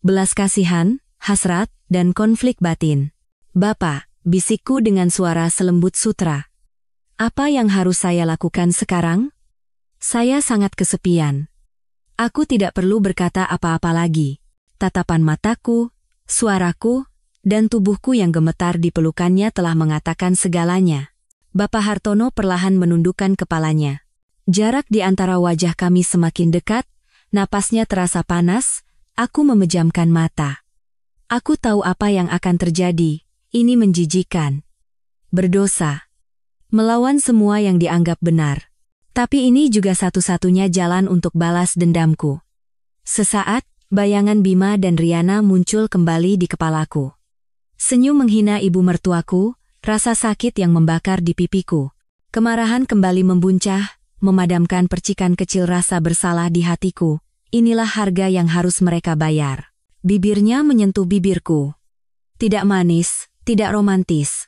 Belas kasihan, hasrat, dan konflik batin. Bapak, bisikku dengan suara selembut sutra. Apa yang harus saya lakukan sekarang? Saya sangat kesepian. Aku tidak perlu berkata apa-apa lagi. Tatapan mataku, suaraku, dan tubuhku yang gemetar di pelukannya telah mengatakan segalanya. Bapak Hartono perlahan menundukkan kepalanya. Jarak di antara wajah kami semakin dekat, napasnya terasa panas, aku memejamkan mata. Aku tahu apa yang akan terjadi, ini menjijikan. Berdosa. Melawan semua yang dianggap benar. Tapi ini juga satu-satunya jalan untuk balas dendamku. Sesaat, bayangan Bima dan Riana muncul kembali di kepalaku. Senyum menghina ibu mertuaku, rasa sakit yang membakar di pipiku. Kemarahan kembali membuncah, memadamkan percikan kecil rasa bersalah di hatiku. Inilah harga yang harus mereka bayar. Bibirnya menyentuh bibirku. Tidak manis, tidak romantis.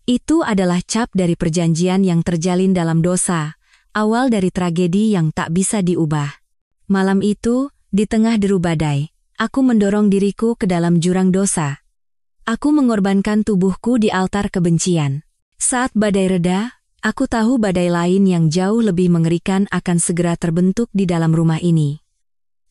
Itu adalah cap dari perjanjian yang terjalin dalam dosa, awal dari tragedi yang tak bisa diubah. Malam itu, di tengah deru badai, aku mendorong diriku ke dalam jurang dosa. Aku mengorbankan tubuhku di altar kebencian. Saat badai reda, aku tahu badai lain yang jauh lebih mengerikan akan segera terbentuk di dalam rumah ini.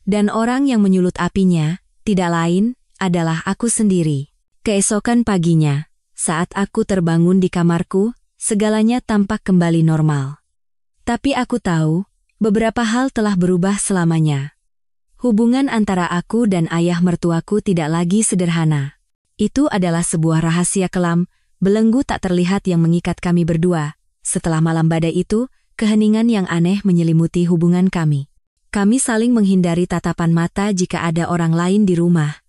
Dan orang yang menyulut apinya, tidak lain, adalah aku sendiri. Keesokan paginya, saat aku terbangun di kamarku, segalanya tampak kembali normal. Tapi aku tahu, beberapa hal telah berubah selamanya. Hubungan antara aku dan ayah mertuaku tidak lagi sederhana. Itu adalah sebuah rahasia kelam, belenggu tak terlihat yang mengikat kami berdua. Setelah malam badai itu, keheningan yang aneh menyelimuti hubungan kami. Kami saling menghindari tatapan mata jika ada orang lain di rumah.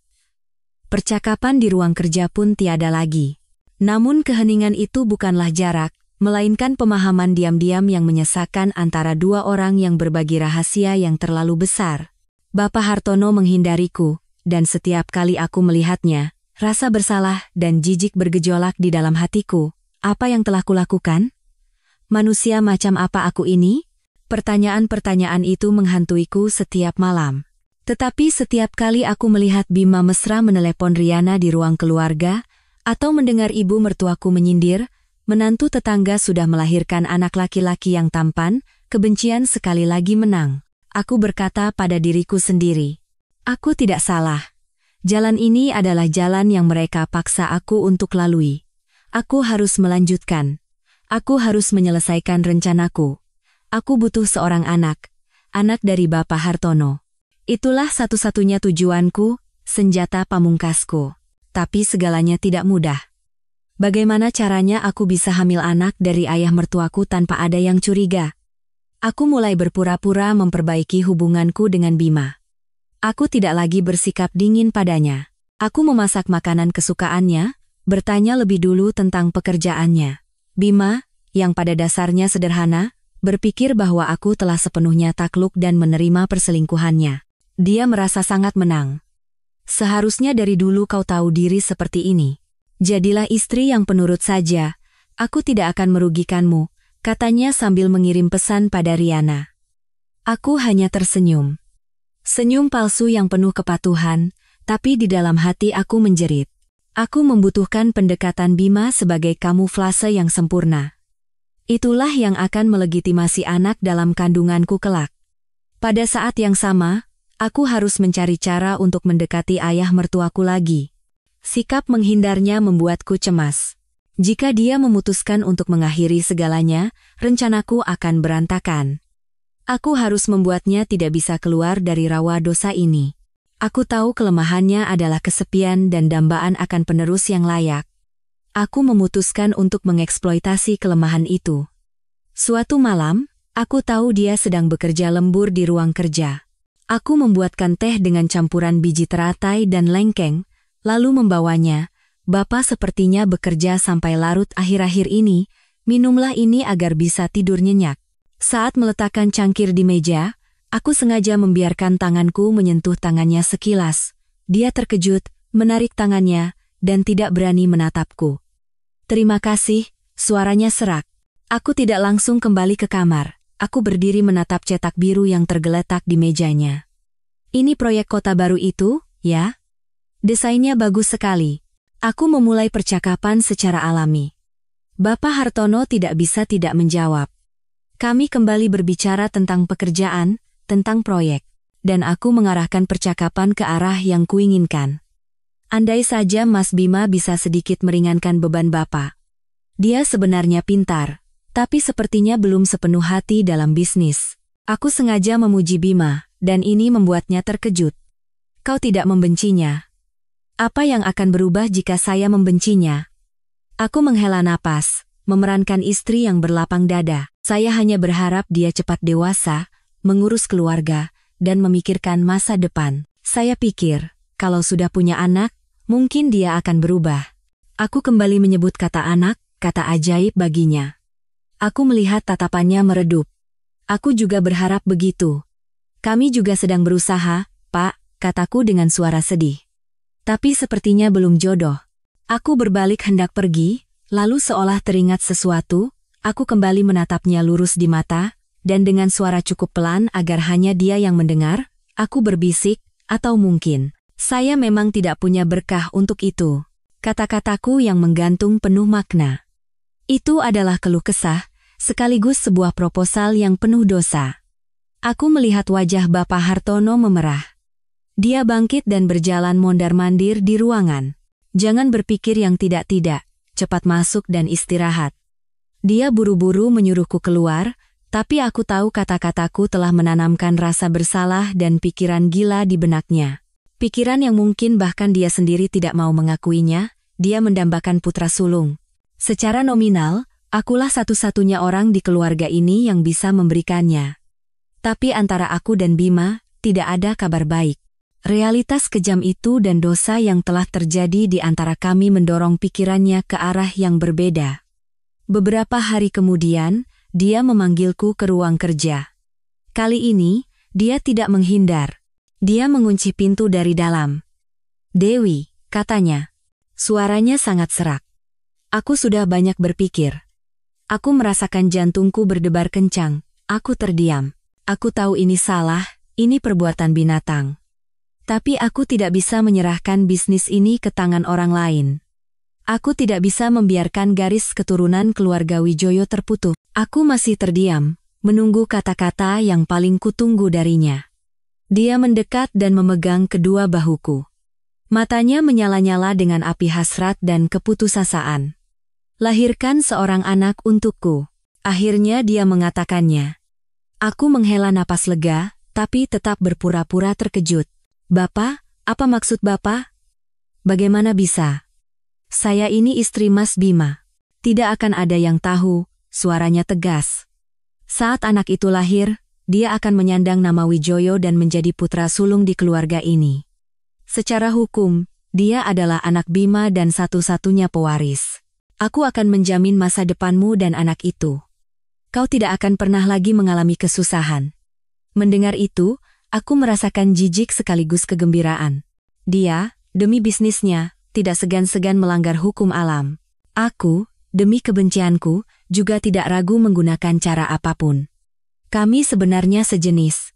Percakapan di ruang kerja pun tiada lagi. Namun keheningan itu bukanlah jarak, melainkan pemahaman diam-diam yang menyesakan antara dua orang yang berbagi rahasia yang terlalu besar. Bapak Hartono menghindariku, dan setiap kali aku melihatnya, rasa bersalah dan jijik bergejolak di dalam hatiku. Apa yang telah kulakukan? Manusia macam apa aku ini? Pertanyaan-pertanyaan itu menghantuiku setiap malam. Tetapi setiap kali aku melihat Bima mesra menelepon Riana di ruang keluarga, atau mendengar ibu mertuaku menyindir, menantu tetangga sudah melahirkan anak laki-laki yang tampan, kebencian sekali lagi menang. Aku berkata pada diriku sendiri, aku tidak salah. Jalan ini adalah jalan yang mereka paksa aku untuk lalui. Aku harus melanjutkan. Aku harus menyelesaikan rencanaku. Aku butuh seorang anak dari Bapak Hartono. Itulah satu-satunya tujuanku, senjata pamungkasku. Tapi segalanya tidak mudah. Bagaimana caranya aku bisa hamil anak dari ayah mertuaku tanpa ada yang curiga? Aku mulai berpura-pura memperbaiki hubunganku dengan Bima. Aku tidak lagi bersikap dingin padanya. Aku memasak makanan kesukaannya, bertanya lebih dulu tentang pekerjaannya. Bima, yang pada dasarnya sederhana, berpikir bahwa aku telah sepenuhnya takluk dan menerima perselingkuhannya. Dia merasa sangat menang. Seharusnya dari dulu kau tahu diri seperti ini. Jadilah istri yang penurut saja. Aku tidak akan merugikanmu, katanya sambil mengirim pesan pada Riana. Aku hanya tersenyum. Senyum palsu yang penuh kepatuhan, tapi di dalam hati aku menjerit. Aku membutuhkan pendekatan Bima sebagai kamuflase yang sempurna. Itulah yang akan melegitimasi anak dalam kandunganku kelak. Pada saat yang sama, aku harus mencari cara untuk mendekati ayah mertuaku lagi. Sikap menghindarnya membuatku cemas. Jika dia memutuskan untuk mengakhiri segalanya, rencanaku akan berantakan. Aku harus membuatnya tidak bisa keluar dari rawa dosa ini. Aku tahu kelemahannya adalah kesepian dan dambaan akan penerus yang layak. Aku memutuskan untuk mengeksploitasi kelemahan itu. Suatu malam, aku tahu dia sedang bekerja lembur di ruang kerja. Aku membuatkan teh dengan campuran biji teratai dan lengkeng, lalu membawanya. Bapak sepertinya bekerja sampai larut akhir-akhir ini, minumlah ini agar bisa tidur nyenyak. Saat meletakkan cangkir di meja, aku sengaja membiarkan tanganku menyentuh tangannya sekilas. Dia terkejut, menarik tangannya, dan tidak berani menatapku. Terima kasih, suaranya serak. Aku tidak langsung kembali ke kamar. Aku berdiri menatap cetak biru yang tergeletak di mejanya. Ini proyek kota baru itu, ya? Desainnya bagus sekali. Aku memulai percakapan secara alami. Bapak Hartono tidak bisa tidak menjawab. Kami kembali berbicara tentang pekerjaan, tentang proyek, dan aku mengarahkan percakapan ke arah yang kuinginkan. Andai saja Mas Bima bisa sedikit meringankan beban Bapak. Dia sebenarnya pintar, tapi sepertinya belum sepenuh hati dalam bisnis. Aku sengaja memuji Bima, dan ini membuatnya terkejut. Kau tidak membencinya. Apa yang akan berubah jika saya membencinya? Aku menghela napas, memerankan istri yang berlapang dada. Saya hanya berharap dia cepat dewasa, mengurus keluarga, dan memikirkan masa depan. Saya pikir, kalau sudah punya anak, mungkin dia akan berubah. Aku kembali menyebut kata anak, kata ajaib baginya. Aku melihat tatapannya meredup. Aku juga berharap begitu. Kami juga sedang berusaha, Pak, kataku dengan suara sedih. Tapi sepertinya belum jodoh. Aku berbalik hendak pergi, lalu seolah teringat sesuatu, aku kembali menatapnya lurus di mata, dan dengan suara cukup pelan agar hanya dia yang mendengar, aku berbisik, atau mungkin, saya memang tidak punya berkah untuk itu. Kata-kataku yang menggantung penuh makna. Itu adalah keluh kesah, sekaligus sebuah proposal yang penuh dosa. Aku melihat wajah Bapak Hartono memerah. Dia bangkit dan berjalan mondar-mandir di ruangan. Jangan berpikir yang tidak-tidak, cepat masuk dan istirahat. Dia buru-buru menyuruhku keluar, tapi aku tahu kata-kataku telah menanamkan rasa bersalah dan pikiran gila di benaknya. Pikiran yang mungkin bahkan dia sendiri tidak mau mengakuinya, dia mendambakan putra sulung. Secara nominal, akulah satu-satunya orang di keluarga ini yang bisa memberikannya. Tapi antara aku dan Bima, tidak ada kabar baik. Realitas kejam itu dan dosa yang telah terjadi di antara kami mendorong pikirannya ke arah yang berbeda. Beberapa hari kemudian, dia memanggilku ke ruang kerja. Kali ini, dia tidak menghindar. Dia mengunci pintu dari dalam. Dewi, katanya. Suaranya sangat serak. Aku sudah banyak berpikir. Aku merasakan jantungku berdebar kencang. Aku terdiam. Aku tahu ini salah, ini perbuatan binatang. Tapi aku tidak bisa menyerahkan bisnis ini ke tangan orang lain. Aku tidak bisa membiarkan garis keturunan keluarga Wijoyo terputus. Aku masih terdiam, menunggu kata-kata yang paling kutunggu darinya. Dia mendekat dan memegang kedua bahuku. Matanya menyala-nyala dengan api hasrat dan keputusasaan. Lahirkan seorang anak untukku. Akhirnya dia mengatakannya. Aku menghela napas lega, tapi tetap berpura-pura terkejut. Bapak, apa maksud Bapak? Bagaimana bisa? Saya ini istri Mas Bima. Tidak akan ada yang tahu, suaranya tegas. Saat anak itu lahir, dia akan menyandang nama Wijoyo dan menjadi putra sulung di keluarga ini. Secara hukum, Dia adalah anak Bima dan satu-satunya pewaris. Aku akan menjamin masa depanmu dan anak itu. Kau tidak akan pernah lagi mengalami kesusahan. Mendengar itu, aku merasakan jijik sekaligus kegembiraan. Dia, demi bisnisnya, tidak segan-segan melanggar hukum alam. Aku, demi kebencianku, juga tidak ragu menggunakan cara apapun. Kami sebenarnya sejenis.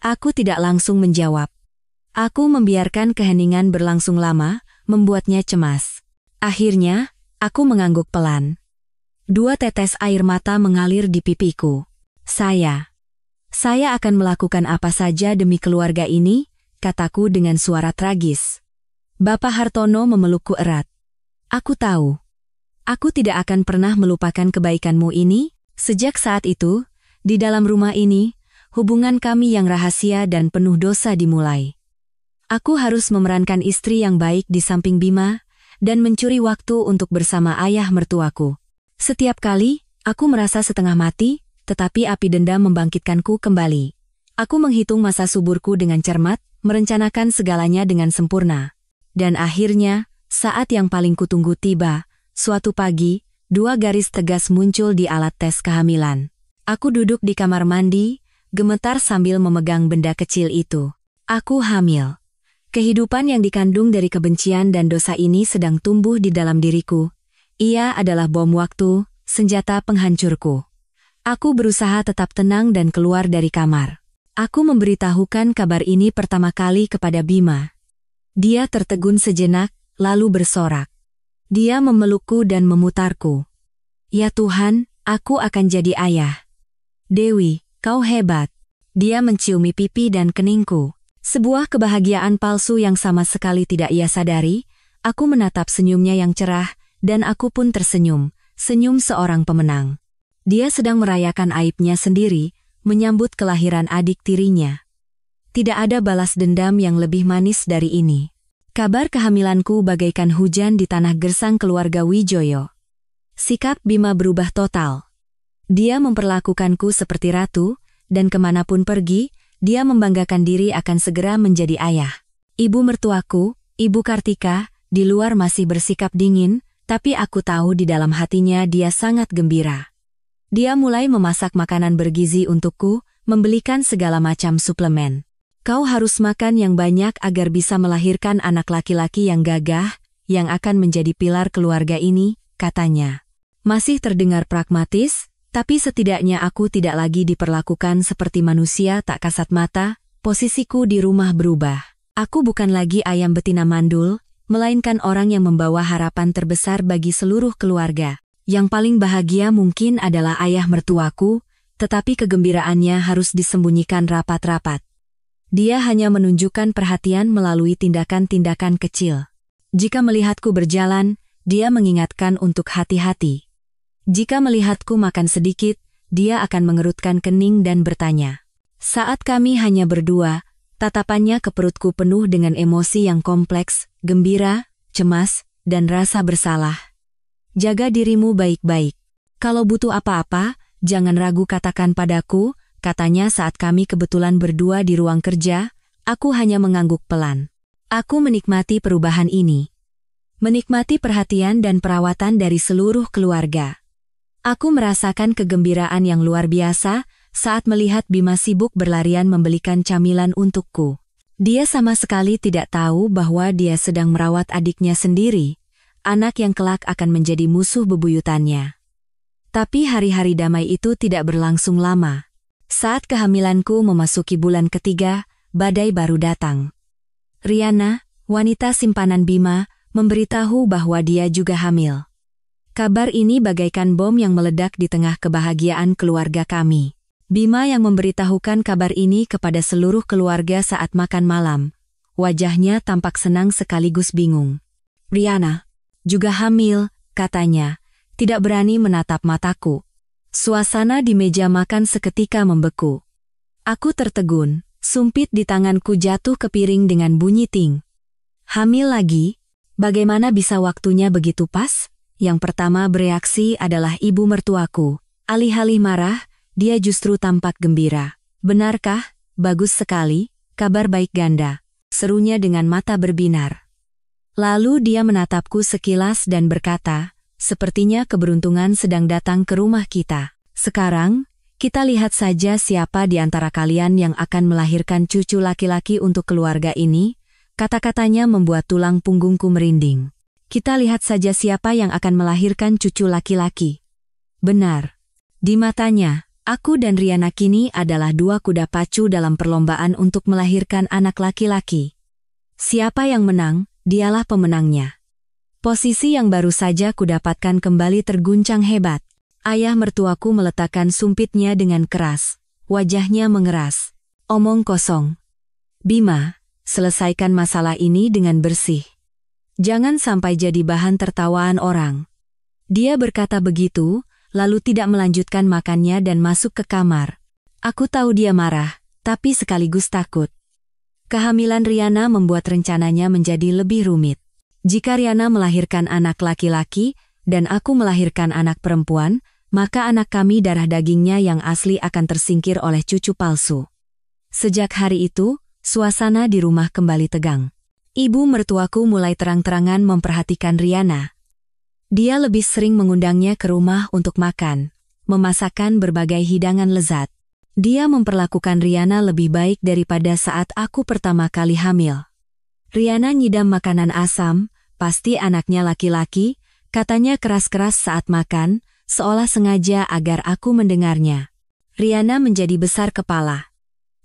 Aku tidak langsung menjawab. Aku membiarkan keheningan berlangsung lama, membuatnya cemas. Akhirnya, aku mengangguk pelan. 2 tetes air mata mengalir di pipiku. Saya akan melakukan apa saja demi keluarga ini, kataku dengan suara tragis. Bapak Hartono memelukku erat. Aku tahu. Aku tidak akan pernah melupakan kebaikanmu ini. Sejak saat itu, di dalam rumah ini, hubungan kami yang rahasia dan penuh dosa dimulai. Aku harus memerankan istri yang baik di samping Bima, dan mencuri waktu untuk bersama ayah mertuaku. Setiap kali, aku merasa setengah mati, tetapi api dendam membangkitkanku kembali. Aku menghitung masa suburku dengan cermat, merencanakan segalanya dengan sempurna. Dan akhirnya, saat yang paling kutunggu tiba, suatu pagi, 2 garis tegas muncul di alat tes kehamilan. Aku duduk di kamar mandi, gemetar sambil memegang benda kecil itu. Aku hamil. Kehidupan yang dikandung dari kebencian dan dosa ini sedang tumbuh di dalam diriku. Ia adalah bom waktu, senjata penghancurku. Aku berusaha tetap tenang dan keluar dari kamar. Aku memberitahukan kabar ini pertama kali kepada Bima. Dia tertegun sejenak, lalu bersorak. Dia memelukku dan memutarku. Ya Tuhan, aku akan jadi ayah. Dewi, kau hebat. Dia menciumi pipi dan keningku. Sebuah kebahagiaan palsu yang sama sekali tidak ia sadari. Aku menatap senyumnya yang cerah, dan aku pun tersenyum, senyum seorang pemenang. Dia sedang merayakan aibnya sendiri, menyambut kelahiran adik tirinya. Tidak ada balas dendam yang lebih manis dari ini. Kabar kehamilanku bagaikan hujan di tanah gersang keluarga Wijoyo. Sikap Bima berubah total. Dia memperlakukanku seperti ratu, dan kemanapun pergi, dia membanggakan diri akan segera menjadi ayah. Ibu mertuaku, Ibu Kartika, di luar masih bersikap dingin, tapi aku tahu di dalam hatinya dia sangat gembira. Dia mulai memasak makanan bergizi untukku, membelikan segala macam suplemen. Kau harus makan yang banyak agar bisa melahirkan anak laki-laki yang gagah, yang akan menjadi pilar keluarga ini, katanya. Masih terdengar pragmatis, tapi setidaknya aku tidak lagi diperlakukan seperti manusia tak kasat mata. Posisiku di rumah berubah. Aku bukan lagi ayam betina mandul, melainkan orang yang membawa harapan terbesar bagi seluruh keluarga. Yang paling bahagia mungkin adalah ayah mertuaku, tetapi kegembiraannya harus disembunyikan rapat-rapat. Dia hanya menunjukkan perhatian melalui tindakan-tindakan kecil. Jika melihatku berjalan, dia mengingatkan untuk hati-hati. Jika melihatku makan sedikit, dia akan mengerutkan kening dan bertanya. Saat kami hanya berdua, tatapannya ke perutku penuh dengan emosi yang kompleks, gembira, cemas, dan rasa bersalah. Jaga dirimu baik-baik. Kalau butuh apa-apa, jangan ragu katakan padaku, katanya saat kami kebetulan berdua di ruang kerja. Aku hanya mengangguk pelan. Aku menikmati perubahan ini. Menikmati perhatian dan perawatan dari seluruh keluarga. Aku merasakan kegembiraan yang luar biasa saat melihat Bima sibuk berlarian membelikan camilan untukku. Dia sama sekali tidak tahu bahwa dia sedang merawat adiknya sendiri, anak yang kelak akan menjadi musuh bebuyutannya. Tapi hari-hari damai itu tidak berlangsung lama. Saat kehamilanku memasuki bulan ketiga, badai baru datang. Riana, wanita simpanan Bima, memberitahu bahwa dia juga hamil. Kabar ini bagaikan bom yang meledak di tengah kebahagiaan keluarga kami. Bima yang memberitahukan kabar ini kepada seluruh keluarga saat makan malam. Wajahnya tampak senang sekaligus bingung. Riana juga hamil, katanya, tidak berani menatap mataku. Suasana di meja makan seketika membeku. Aku tertegun, sumpit di tanganku jatuh ke piring dengan bunyi ting. Hamil lagi? Bagaimana bisa waktunya begitu pas? Yang pertama bereaksi adalah ibu mertuaku. Alih-alih marah, dia justru tampak gembira. Benarkah? Bagus sekali, kabar baik ganda. Serunya dengan mata berbinar. Lalu dia menatapku sekilas dan berkata, sepertinya keberuntungan sedang datang ke rumah kita. Sekarang, kita lihat saja siapa di antara kalian yang akan melahirkan cucu laki-laki untuk keluarga ini. Kata-katanya membuat tulang punggungku merinding. Kita lihat saja siapa yang akan melahirkan cucu laki-laki. Benar. Di matanya, aku dan Riana kini adalah dua kuda pacu dalam perlombaan untuk melahirkan anak laki-laki. Siapa yang menang, dialah pemenangnya. Posisi yang baru saja kudapatkan kembali terguncang hebat. Ayah mertuaku meletakkan sumpitnya dengan keras. Wajahnya mengeras. Omong kosong. Bima, selesaikan masalah ini dengan bersih. Jangan sampai jadi bahan tertawaan orang. Dia berkata begitu, lalu tidak melanjutkan makannya dan masuk ke kamar. Aku tahu dia marah, tapi sekaligus takut. Kehamilan Riana membuat rencananya menjadi lebih rumit. Jika Riana melahirkan anak laki-laki, dan aku melahirkan anak perempuan, maka anak kami darah dagingnya yang asli akan tersingkir oleh cucu palsu. Sejak hari itu, suasana di rumah kembali tegang. Ibu mertuaku mulai terang-terangan memperhatikan Riana. Dia lebih sering mengundangnya ke rumah untuk makan, memasakkan berbagai hidangan lezat. Dia memperlakukan Riana lebih baik daripada saat aku pertama kali hamil. Riana nyidam makanan asam, pasti anaknya laki-laki, katanya keras-keras saat makan, seolah sengaja agar aku mendengarnya. Riana menjadi besar kepala.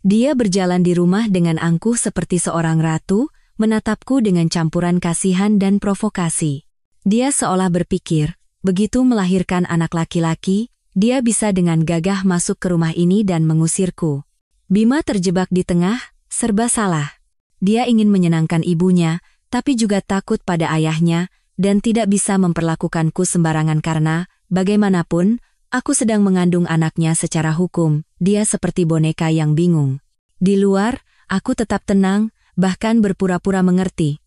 Dia berjalan di rumah dengan angkuh seperti seorang ratu, menatapku dengan campuran kasihan dan provokasi. Dia seolah berpikir, begitu melahirkan anak laki-laki, dia bisa dengan gagah masuk ke rumah ini dan mengusirku. Bima terjebak di tengah, serba salah. Dia ingin menyenangkan ibunya, tapi juga takut pada ayahnya, dan tidak bisa memperlakukanku sembarangan karena, bagaimanapun, aku sedang mengandung anaknya secara hukum. Dia seperti boneka yang bingung. Di luar, aku tetap tenang, bahkan berpura-pura mengerti.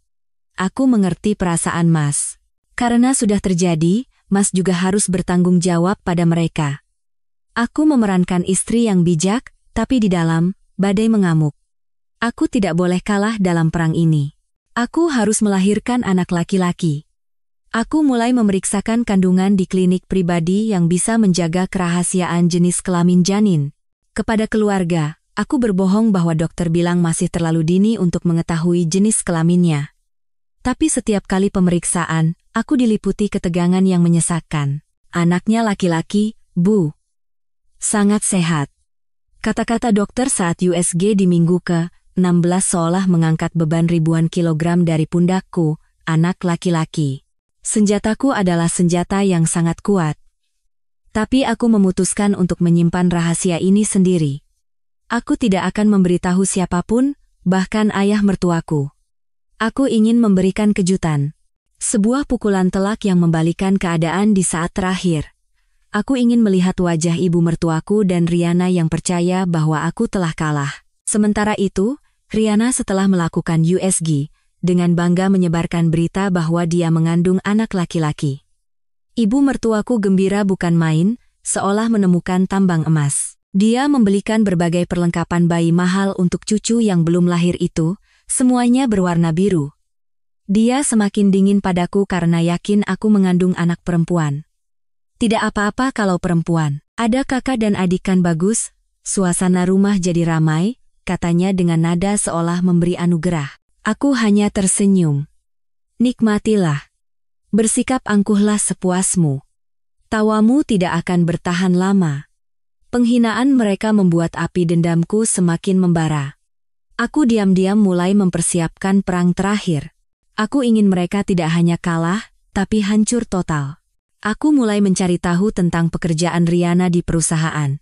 Aku mengerti perasaan Mas. Karena sudah terjadi, Mas juga harus bertanggung jawab pada mereka. Aku memerankan istri yang bijak, tapi di dalam, badai mengamuk. Aku tidak boleh kalah dalam perang ini. Aku harus melahirkan anak laki-laki. Aku mulai memeriksakan kandungan di klinik pribadi yang bisa menjaga kerahasiaan jenis kelamin janin. Kepada keluarga, aku berbohong bahwa dokter bilang masih terlalu dini untuk mengetahui jenis kelaminnya. Tapi setiap kali pemeriksaan, aku diliputi ketegangan yang menyesakkan. Anaknya laki-laki, Bu. Sangat sehat. Kata-kata dokter saat USG di minggu ke-16 seolah mengangkat beban ribuan kilogram dari pundakku, anak laki-laki. Senjataku adalah senjata yang sangat kuat. Tapi aku memutuskan untuk menyimpan rahasia ini sendiri. Aku tidak akan memberitahu siapapun, bahkan ayah mertuaku. Aku ingin memberikan kejutan. Sebuah pukulan telak yang membalikan keadaan di saat terakhir. Aku ingin melihat wajah ibu mertuaku dan Riana yang percaya bahwa aku telah kalah. Sementara itu, Riana setelah melakukan USG, dengan bangga menyebarkan berita bahwa dia mengandung anak laki-laki. Ibu mertuaku gembira bukan main, seolah menemukan tambang emas. Dia membelikan berbagai perlengkapan bayi mahal untuk cucu yang belum lahir itu, semuanya berwarna biru. Dia semakin dingin padaku karena yakin aku mengandung anak perempuan. Tidak apa-apa kalau perempuan. Ada kakak dan adik kan bagus, suasana rumah jadi ramai, katanya dengan nada seolah memberi anugerah. Aku hanya tersenyum. Nikmatilah. Bersikap angkuhlah sepuasmu. Tawamu tidak akan bertahan lama. Penghinaan mereka membuat api dendamku semakin membara. Aku diam-diam mulai mempersiapkan perang terakhir. Aku ingin mereka tidak hanya kalah, tapi hancur total. Aku mulai mencari tahu tentang pekerjaan Riana di perusahaan.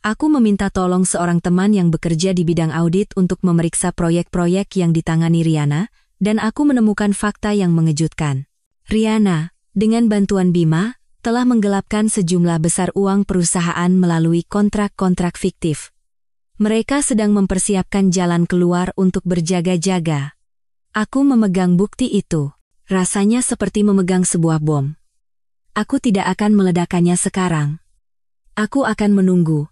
Aku meminta tolong seorang teman yang bekerja di bidang audit untuk memeriksa proyek-proyek yang ditangani Riana, dan aku menemukan fakta yang mengejutkan. Riana, dengan bantuan Bima, telah menggelapkan sejumlah besar uang perusahaan melalui kontrak-kontrak fiktif. Mereka sedang mempersiapkan jalan keluar untuk berjaga-jaga. Aku memegang bukti itu. Rasanya seperti memegang sebuah bom. Aku tidak akan meledakkannya sekarang. Aku akan menunggu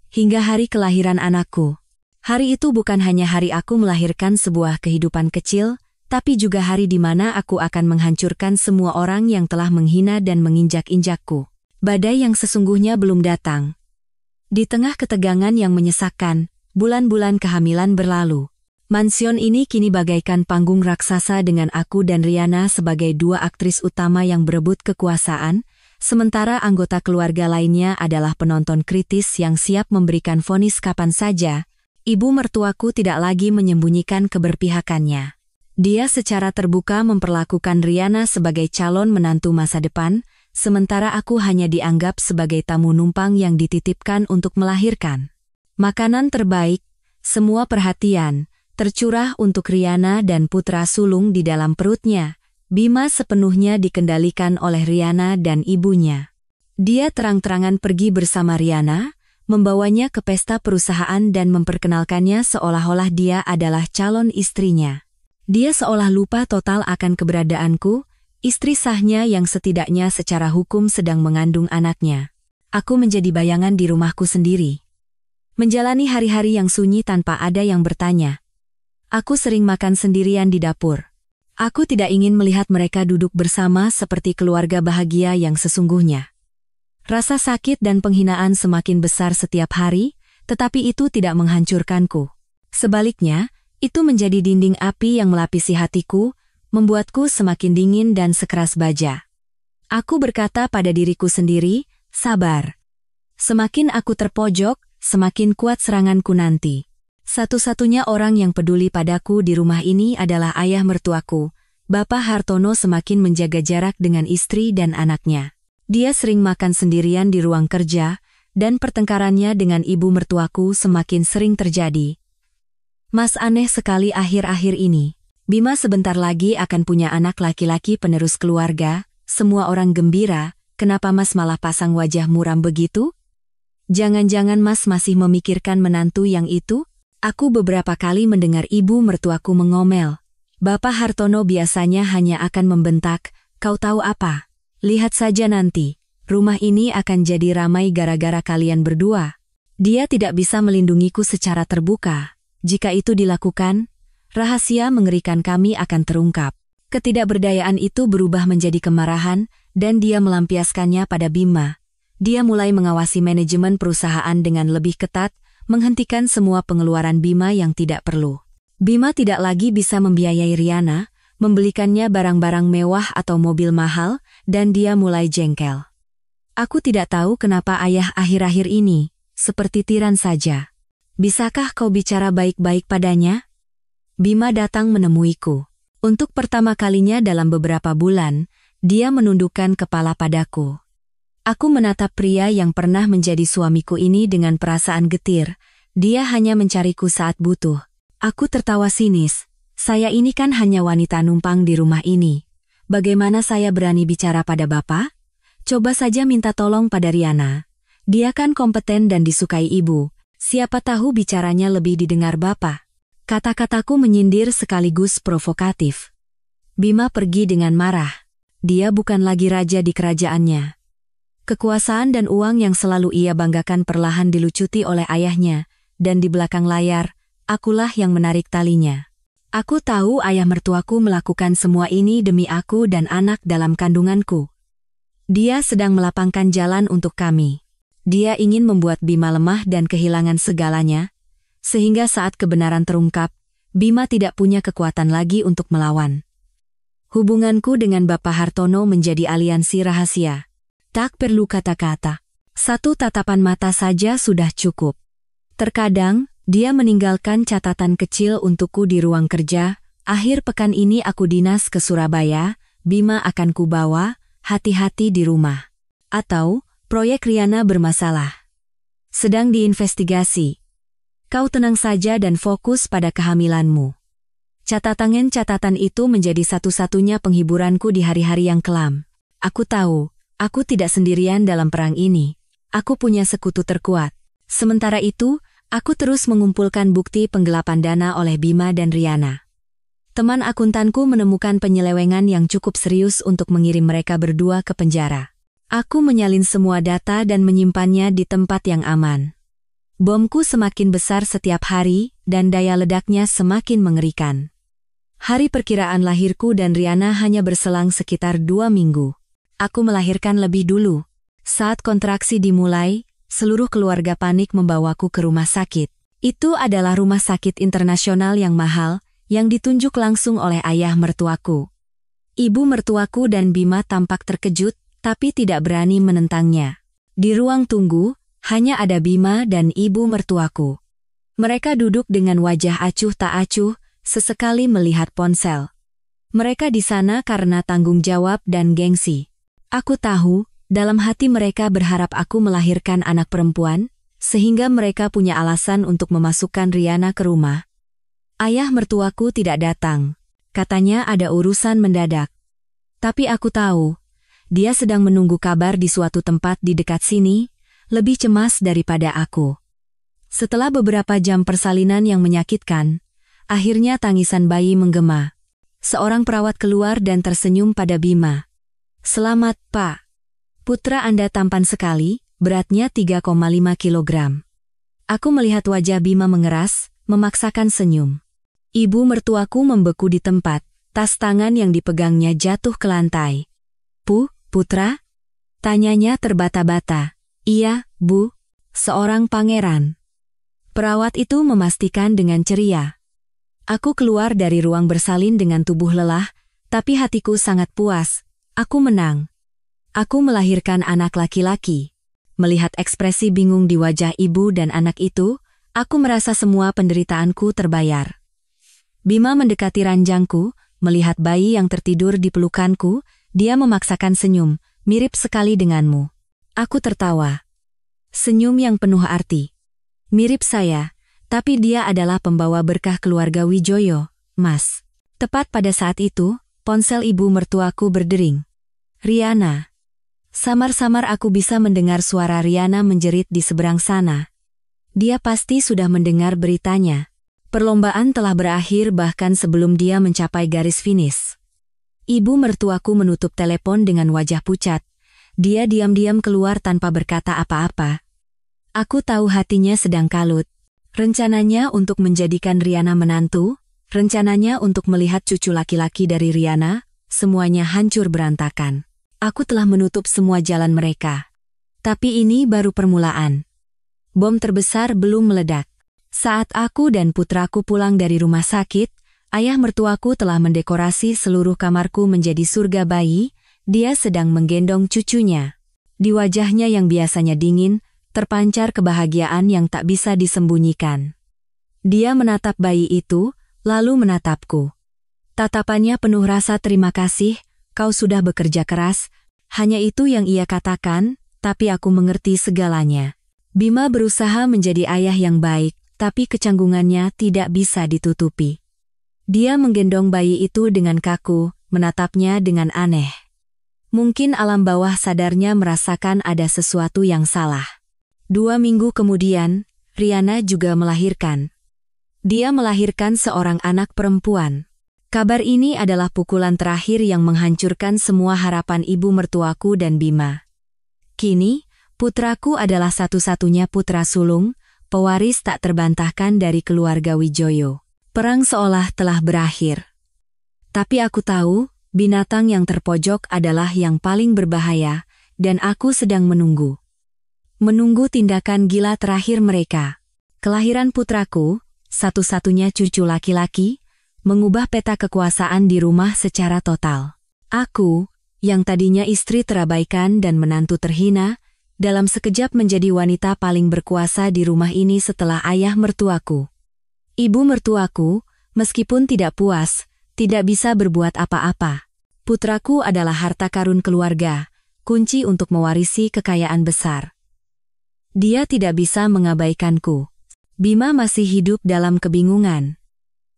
hingga hari kelahiran anakku. Hari itu bukan hanya hari aku melahirkan sebuah kehidupan kecil, tapi juga hari di mana aku akan menghancurkan semua orang yang telah menghina dan menginjak-injakku. Badai yang sesungguhnya belum datang. Di tengah ketegangan yang menyesakkan, bulan-bulan kehamilan berlalu. Mansion ini kini bagaikan panggung raksasa dengan aku dan Riana sebagai dua aktris utama yang berebut kekuasaan, sementara anggota keluarga lainnya adalah penonton kritis yang siap memberikan vonis kapan saja. Ibu mertuaku tidak lagi menyembunyikan keberpihakannya. Dia secara terbuka memperlakukan Riana sebagai calon menantu masa depan, sementara aku hanya dianggap sebagai tamu numpang yang dititipkan untuk melahirkan. Makanan terbaik, semua perhatian, tercurah untuk Riana dan putra sulung di dalam perutnya. Bima sepenuhnya dikendalikan oleh Riana dan ibunya. Dia terang-terangan pergi bersama Riana, membawanya ke pesta perusahaan dan memperkenalkannya seolah-olah dia adalah calon istrinya. Dia seolah lupa total akan keberadaanku, istri sahnya yang setidaknya secara hukum sedang mengandung anaknya. Aku menjadi bayangan di rumahku sendiri. Menjalani hari-hari yang sunyi tanpa ada yang bertanya. Aku sering makan sendirian di dapur. Aku tidak ingin melihat mereka duduk bersama seperti keluarga bahagia yang sesungguhnya. Rasa sakit dan penghinaan semakin besar setiap hari, tetapi itu tidak menghancurkanku. Sebaliknya, itu menjadi dinding api yang melapisi hatiku, membuatku semakin dingin dan sekeras baja. Aku berkata pada diriku sendiri, sabar. Semakin aku terpojok, semakin kuat seranganku nanti. Satu-satunya orang yang peduli padaku di rumah ini adalah ayah mertuaku. Bapak Hartono semakin menjaga jarak dengan istri dan anaknya. Dia sering makan sendirian di ruang kerja, dan pertengkarannya dengan ibu mertuaku semakin sering terjadi. Mas, aneh sekali akhir-akhir ini. Bima sebentar lagi akan punya anak laki-laki penerus keluarga, semua orang gembira, kenapa Mas malah pasang wajah muram begitu? Jangan-jangan Mas masih memikirkan menantu yang itu? Aku beberapa kali mendengar ibu mertuaku mengomel. Bapak Hartono biasanya hanya akan membentak, kau tahu apa? Lihat saja nanti, rumah ini akan jadi ramai gara-gara kalian berdua. Dia tidak bisa melindungiku secara terbuka. Jika itu dilakukan, rahasia mengerikan kami akan terungkap. Ketidakberdayaan itu berubah menjadi kemarahan, dan dia melampiaskannya pada Bima. Dia mulai mengawasi manajemen perusahaan dengan lebih ketat, menghentikan semua pengeluaran Bima yang tidak perlu. Bima tidak lagi bisa membiayai Riana, membelikannya barang-barang mewah atau mobil mahal, dan dia mulai jengkel. Aku tidak tahu kenapa ayah akhir-akhir ini, seperti tiran saja. Bisakah kau bicara baik-baik padanya? Bima datang menemuiku. Untuk pertama kalinya dalam beberapa bulan, dia menundukkan kepala padaku. Aku menatap pria yang pernah menjadi suamiku ini dengan perasaan getir. Dia hanya mencariku saat butuh. Aku tertawa sinis. Saya ini kan hanya wanita numpang di rumah ini. Bagaimana saya berani bicara pada Bapak? Coba saja minta tolong pada Riana. Dia kan kompeten dan disukai ibu. Siapa tahu bicaranya lebih didengar Bapak. Kata-kataku menyindir sekaligus provokatif. Bima pergi dengan marah. Dia bukan lagi raja di kerajaannya. Kekuasaan dan uang yang selalu ia banggakan perlahan dilucuti oleh ayahnya, dan di belakang layar, akulah yang menarik talinya. Aku tahu ayah mertuaku melakukan semua ini demi aku dan anak dalam kandunganku. Dia sedang melapangkan jalan untuk kami. Dia ingin membuat Bima lemah dan kehilangan segalanya, sehingga saat kebenaran terungkap, Bima tidak punya kekuatan lagi untuk melawan. Hubunganku dengan Bapak Hartono menjadi aliansi rahasia. Tak perlu kata-kata. Satu tatapan mata saja sudah cukup. Terkadang, dia meninggalkan catatan kecil untukku di ruang kerja. Akhir pekan ini aku dinas ke Surabaya, Bima akan kubawa, hati-hati di rumah. Atau, proyek Riana bermasalah. Sedang diinvestigasi. Kau tenang saja dan fokus pada kehamilanmu. Catatan itu menjadi satu-satunya penghiburanku di hari-hari yang kelam. Aku tahu, aku tidak sendirian dalam perang ini. Aku punya sekutu terkuat. Sementara itu, aku terus mengumpulkan bukti penggelapan dana oleh Bima dan Riana. Teman akuntanku menemukan penyelewengan yang cukup serius untuk mengirim mereka berdua ke penjara. Aku menyalin semua data dan menyimpannya di tempat yang aman. Bomku semakin besar setiap hari, dan daya ledaknya semakin mengerikan. Hari perkiraan lahirku dan Riana hanya berselang sekitar 2 minggu. Aku melahirkan lebih dulu. Saat kontraksi dimulai, seluruh keluarga panik membawaku ke rumah sakit. Itu adalah rumah sakit internasional yang mahal, yang ditunjuk langsung oleh ayah mertuaku. Ibu mertuaku dan Bima tampak terkejut, tapi tidak berani menentangnya. Di ruang tunggu, hanya ada Bima dan ibu mertuaku. Mereka duduk dengan wajah acuh tak acuh, sesekali melihat ponsel. Mereka di sana karena tanggung jawab dan gengsi. Aku tahu, dalam hati mereka berharap aku melahirkan anak perempuan, sehingga mereka punya alasan untuk memasukkan Riana ke rumah. Ayah mertuaku tidak datang. Katanya ada urusan mendadak. Tapi aku tahu, dia sedang menunggu kabar di suatu tempat di dekat sini, lebih cemas daripada aku. Setelah beberapa jam persalinan yang menyakitkan, akhirnya tangisan bayi menggema. Seorang perawat keluar dan tersenyum pada Bima. "Selamat, Pak. Putra Anda tampan sekali, beratnya 3,5 kilogram." Aku melihat wajah Bima mengeras, memaksakan senyum. Ibu mertuaku membeku di tempat, tas tangan yang dipegangnya jatuh ke lantai. Putra?" Tanyanya terbata-bata. "Iya, Bu. Seorang pangeran." Perawat itu memastikan dengan ceria. Aku keluar dari ruang bersalin dengan tubuh lelah, tapi hatiku sangat puas. Aku menang. Aku melahirkan anak laki-laki. Melihat ekspresi bingung di wajah ibu dan anak itu, aku merasa semua penderitaanku terbayar. Bima mendekati ranjangku, melihat bayi yang tertidur di pelukanku, dia memaksakan senyum, mirip sekali denganmu. Aku tertawa. Senyum yang penuh arti. Mirip saya, tapi dia adalah pembawa berkah keluarga Wijoyo, Mas. Tepat pada saat itu, ponsel ibu mertuaku berdering. "Riana." Samar-samar aku bisa mendengar suara Riana menjerit di seberang sana. Dia pasti sudah mendengar beritanya. Perlombaan telah berakhir bahkan sebelum dia mencapai garis finish. Ibu mertuaku menutup telepon dengan wajah pucat. Dia diam-diam keluar tanpa berkata apa-apa. Aku tahu hatinya sedang kalut. Rencananya untuk menjadikan Riana menantu, rencananya untuk melihat cucu laki-laki dari Riana, semuanya hancur berantakan. Aku telah menutup semua jalan mereka. Tapi ini baru permulaan. Bom terbesar belum meledak. Saat aku dan putraku pulang dari rumah sakit, ayah mertuaku telah mendekorasi seluruh kamarku menjadi surga bayi. Dia sedang menggendong cucunya. Di wajahnya yang biasanya dingin, terpancar kebahagiaan yang tak bisa disembunyikan. Dia menatap bayi itu, lalu menatapku. Tatapannya penuh rasa terima kasih, "Kau sudah bekerja keras." Hanya itu yang ia katakan, tapi aku mengerti segalanya. Bima berusaha menjadi ayah yang baik, tapi kecanggungannya tidak bisa ditutupi. Dia menggendong bayi itu dengan kaku, menatapnya dengan aneh. Mungkin alam bawah sadarnya merasakan ada sesuatu yang salah. 2 minggu kemudian, Riana juga melahirkan. Dia melahirkan seorang anak perempuan. Kabar ini adalah pukulan terakhir yang menghancurkan semua harapan ibu mertuaku dan Bima. Kini, putraku adalah satu-satunya putra sulung, pewaris tak terbantahkan dari keluarga Wijoyo. Perang seolah telah berakhir. Tapi aku tahu, binatang yang terpojok adalah yang paling berbahaya, dan aku sedang menunggu. Menunggu tindakan gila terakhir mereka. Kelahiran putraku, satu-satunya cucu laki-laki, mengubah peta kekuasaan di rumah secara total. Aku, yang tadinya istri terabaikan dan menantu terhina, dalam sekejap menjadi wanita paling berkuasa di rumah ini setelah ayah mertuaku. Ibu mertuaku, meskipun tidak puas, tidak bisa berbuat apa-apa. Putraku adalah harta karun keluarga, kunci untuk mewarisi kekayaan besar. Dia tidak bisa mengabaikanku. Bima masih hidup dalam kebingungan.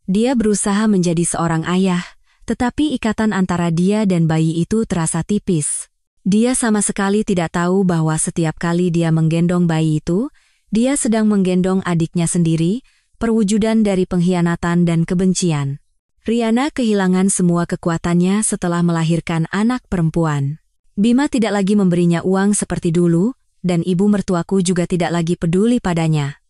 Dia berusaha menjadi seorang ayah, tetapi ikatan antara dia dan bayi itu terasa tipis. Dia sama sekali tidak tahu bahwa setiap kali dia menggendong bayi itu, dia sedang menggendong adiknya sendiri, perwujudan dari pengkhianatan dan kebencian. Riana kehilangan semua kekuatannya setelah melahirkan anak perempuan. Bima tidak lagi memberinya uang seperti dulu, dan ibu mertuaku juga tidak lagi peduli padanya.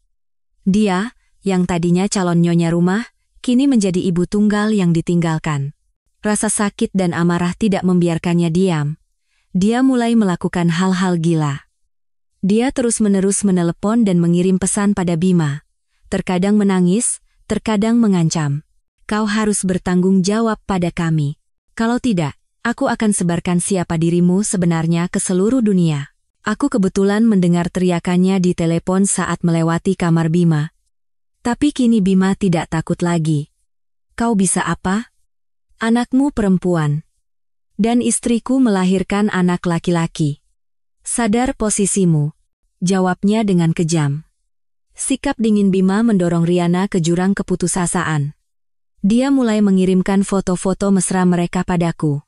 Dia, yang tadinya calon nyonya rumah, kini menjadi ibu tunggal yang ditinggalkan. Rasa sakit dan amarah tidak membiarkannya diam. Dia mulai melakukan hal-hal gila. Dia terus-menerus menelepon dan mengirim pesan pada Bima. Terkadang menangis, terkadang mengancam. Kau harus bertanggung jawab pada kami. Kalau tidak, aku akan sebarkan siapa dirimu sebenarnya ke seluruh dunia. Aku kebetulan mendengar teriakannya di telepon saat melewati kamar Bima. Tapi kini Bima tidak takut lagi. Kau bisa apa? Anakmu perempuan. Dan istriku melahirkan anak laki-laki. Sadar posisimu, jawabnya dengan kejam. Sikap dingin Bima mendorong Riana ke jurang keputusasaan. Dia mulai mengirimkan foto-foto mesra mereka padaku.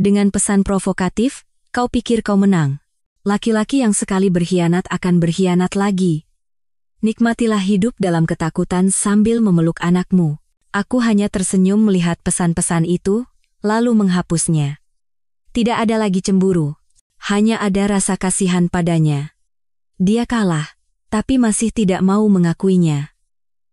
Dengan pesan provokatif, kau pikir kau menang. Laki-laki yang sekali berkhianat akan berkhianat lagi. Nikmatilah hidup dalam ketakutan sambil memeluk anakmu. Aku hanya tersenyum melihat pesan-pesan itu, lalu menghapusnya. Tidak ada lagi cemburu, hanya ada rasa kasihan padanya. Dia kalah, tapi masih tidak mau mengakuinya.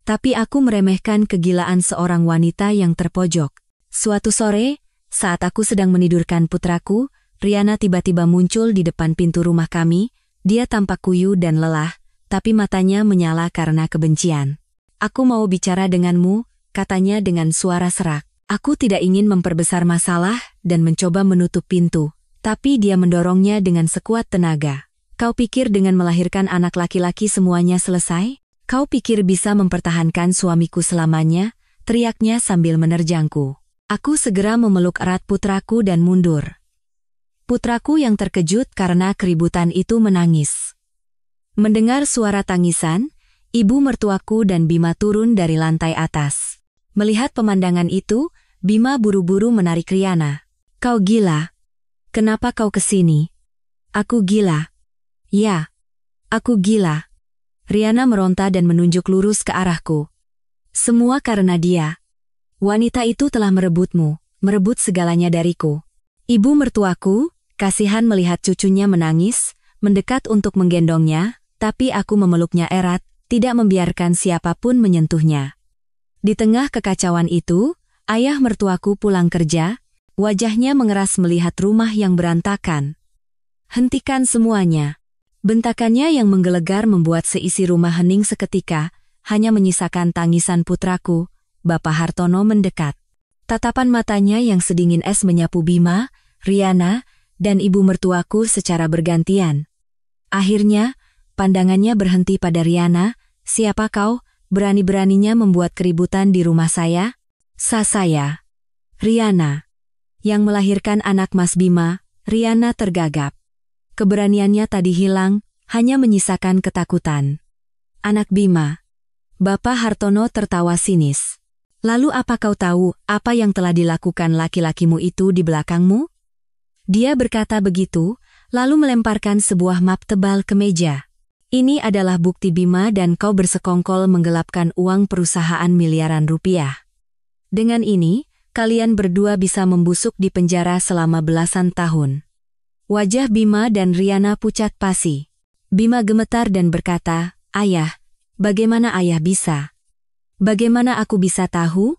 Tapi aku meremehkan kegilaan seorang wanita yang terpojok. Suatu sore, saat aku sedang menidurkan putraku, Riana tiba-tiba muncul di depan pintu rumah kami. Dia tampak kuyu dan lelah, tapi matanya menyala karena kebencian. Aku mau bicara denganmu, katanya dengan suara serak. Aku tidak ingin memperbesar masalah dan mencoba menutup pintu, tapi dia mendorongnya dengan sekuat tenaga. Kau pikir dengan melahirkan anak laki-laki semuanya selesai? Kau pikir bisa mempertahankan suamiku selamanya? Teriaknya sambil menerjangku. Aku segera memeluk erat putraku dan mundur. Putraku yang terkejut karena keributan itu menangis. Mendengar suara tangisan, ibu mertuaku dan Bima turun dari lantai atas. Melihat pemandangan itu, Bima buru-buru menarik Riana. Kau gila? Kenapa kau kesini? Aku gila. Ya, aku gila. Riana meronta dan menunjuk lurus ke arahku. Semua karena dia. Wanita itu telah merebutmu, merebut segalanya dariku. Ibu mertuaku, kasihan melihat cucunya menangis, mendekat untuk menggendongnya, tapi aku memeluknya erat, tidak membiarkan siapapun menyentuhnya. Di tengah kekacauan itu, ayah mertuaku pulang kerja, wajahnya mengeras melihat rumah yang berantakan. Hentikan semuanya. Bentakannya yang menggelegar membuat seisi rumah hening seketika, hanya menyisakan tangisan putraku. Bapak Hartono mendekat. Tatapan matanya yang sedingin es menyapu Bima, Riana, dan ibu mertuaku secara bergantian. Akhirnya, pandangannya berhenti pada Riana. Siapa kau? Berani-beraninya membuat keributan di rumah saya? Saya. Riana. Yang melahirkan anak Mas Bima. Riana tergagap. Keberaniannya tadi hilang, hanya menyisakan ketakutan. Anak Bima. Bapak Hartono tertawa sinis. Lalu apa kau tahu apa yang telah dilakukan laki-lakimu itu di belakangmu? Dia berkata begitu, lalu melemparkan sebuah map tebal ke meja. Ini adalah bukti Bima dan kau bersekongkol menggelapkan uang perusahaan miliaran rupiah. Dengan ini, kalian berdua bisa membusuk di penjara selama belasan tahun. Wajah Bima dan Riana pucat pasi. Bima gemetar dan berkata, Ayah, bagaimana ayah bisa? Bagaimana aku bisa tahu?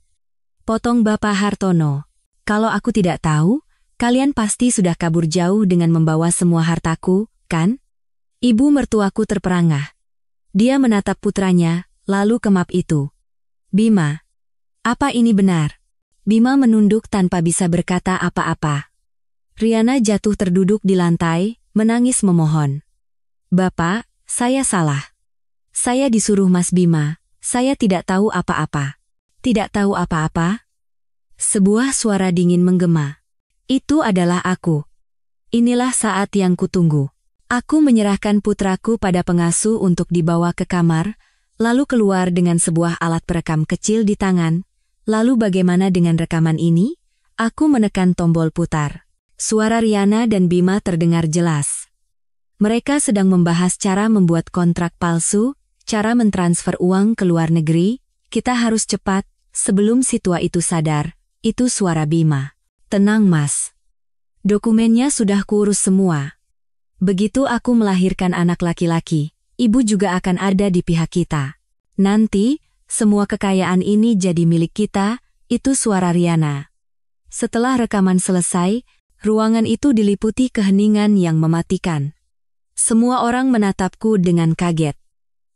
Potong Bapak Hartono. Kalau aku tidak tahu, kalian pasti sudah kabur jauh dengan membawa semua hartaku, kan? Ibu mertuaku terperangah. Dia menatap putranya, lalu ke map itu. Bima. Apa ini benar? Bima menunduk tanpa bisa berkata apa-apa. Riana jatuh terduduk di lantai, menangis memohon. Bapak, saya salah. Saya disuruh Mas Bima, saya tidak tahu apa-apa. Tidak tahu apa-apa? Sebuah suara dingin menggema. Itu adalah aku. Inilah saat yang kutunggu. Aku menyerahkan putraku pada pengasuh untuk dibawa ke kamar, lalu keluar dengan sebuah alat perekam kecil di tangan. Lalu bagaimana dengan rekaman ini? Aku menekan tombol putar. Suara Riana dan Bima terdengar jelas. Mereka sedang membahas cara membuat kontrak palsu, cara mentransfer uang ke luar negeri. Kita harus cepat, sebelum si tua itu sadar. Itu suara Bima. Tenang Mas. Dokumennya sudah kuurus semua. Begitu aku melahirkan anak laki-laki, ibu juga akan ada di pihak kita. Nanti, semua kekayaan ini jadi milik kita, itu suara Riana. Setelah rekaman selesai, ruangan itu diliputi keheningan yang mematikan. Semua orang menatapku dengan kaget.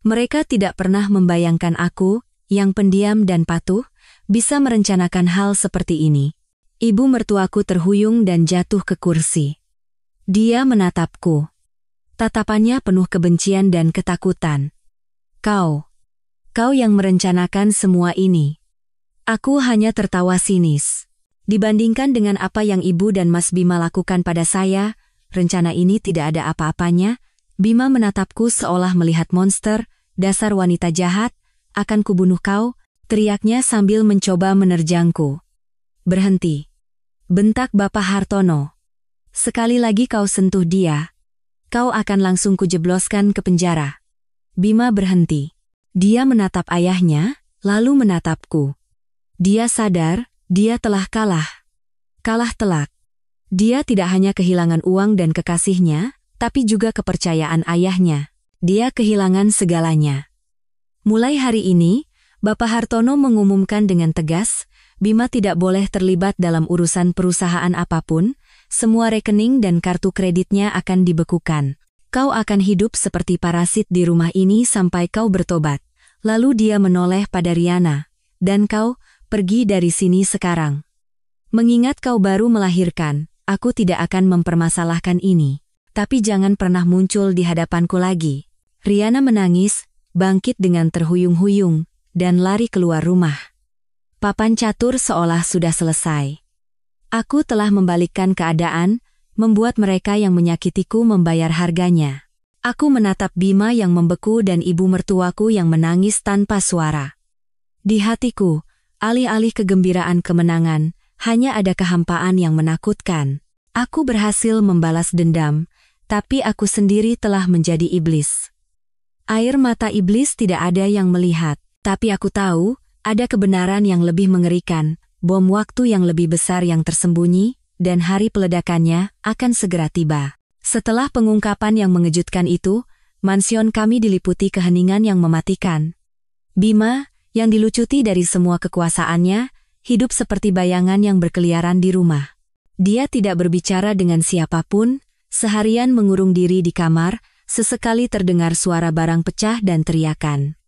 Mereka tidak pernah membayangkan aku, yang pendiam dan patuh, bisa merencanakan hal seperti ini. Ibu mertuaku terhuyung dan jatuh ke kursi. Dia menatapku. Tatapannya penuh kebencian dan ketakutan. Kau yang merencanakan semua ini. Aku hanya tertawa sinis. Dibandingkan dengan apa yang Ibu dan Mas Bima lakukan pada saya, rencana ini tidak ada apa-apanya. Bima menatapku seolah melihat monster, dasar wanita jahat, akan kubunuh kau, teriaknya sambil mencoba menerjangku. Berhenti. Bentak Bapak Hartono. Sekali lagi kau sentuh dia, kau akan langsung kujebloskan ke penjara. Bima berhenti. Dia menatap ayahnya, lalu menatapku. Dia sadar, dia telah kalah. Kalah telak. Dia tidak hanya kehilangan uang dan kekasihnya, tapi juga kepercayaan ayahnya. Dia kehilangan segalanya. Mulai hari ini, Bapak Hartono mengumumkan dengan tegas, Bima tidak boleh terlibat dalam urusan perusahaan apapun, semua rekening dan kartu kreditnya akan dibekukan. Kau akan hidup seperti parasit di rumah ini sampai kau bertobat. Lalu dia menoleh pada Riana. Dan kau, pergi dari sini sekarang. Mengingat kau baru melahirkan, aku tidak akan mempermasalahkan ini. Tapi jangan pernah muncul di hadapanku lagi. Riana menangis, bangkit dengan terhuyung-huyung, dan lari keluar rumah. Papan catur seolah sudah selesai. Aku telah membalikkan keadaan, membuat mereka yang menyakitiku membayar harganya. Aku menatap Bima yang membeku dan ibu mertuaku yang menangis tanpa suara. Di hatiku, alih-alih kegembiraan kemenangan, hanya ada kehampaan yang menakutkan. Aku berhasil membalas dendam, tapi aku sendiri telah menjadi iblis. Air mata iblis tidak ada yang melihat, tapi aku tahu, ada kebenaran yang lebih mengerikan, bom waktu yang lebih besar yang tersembunyi, dan hari peledakannya akan segera tiba. Setelah pengungkapan yang mengejutkan itu, mansion kami diliputi keheningan yang mematikan. Bima, yang dilucuti dari semua kekuasaannya, hidup seperti bayangan yang berkeliaran di rumah. Dia tidak berbicara dengan siapapun, seharian mengurung diri di kamar, sesekali terdengar suara barang pecah dan teriakan.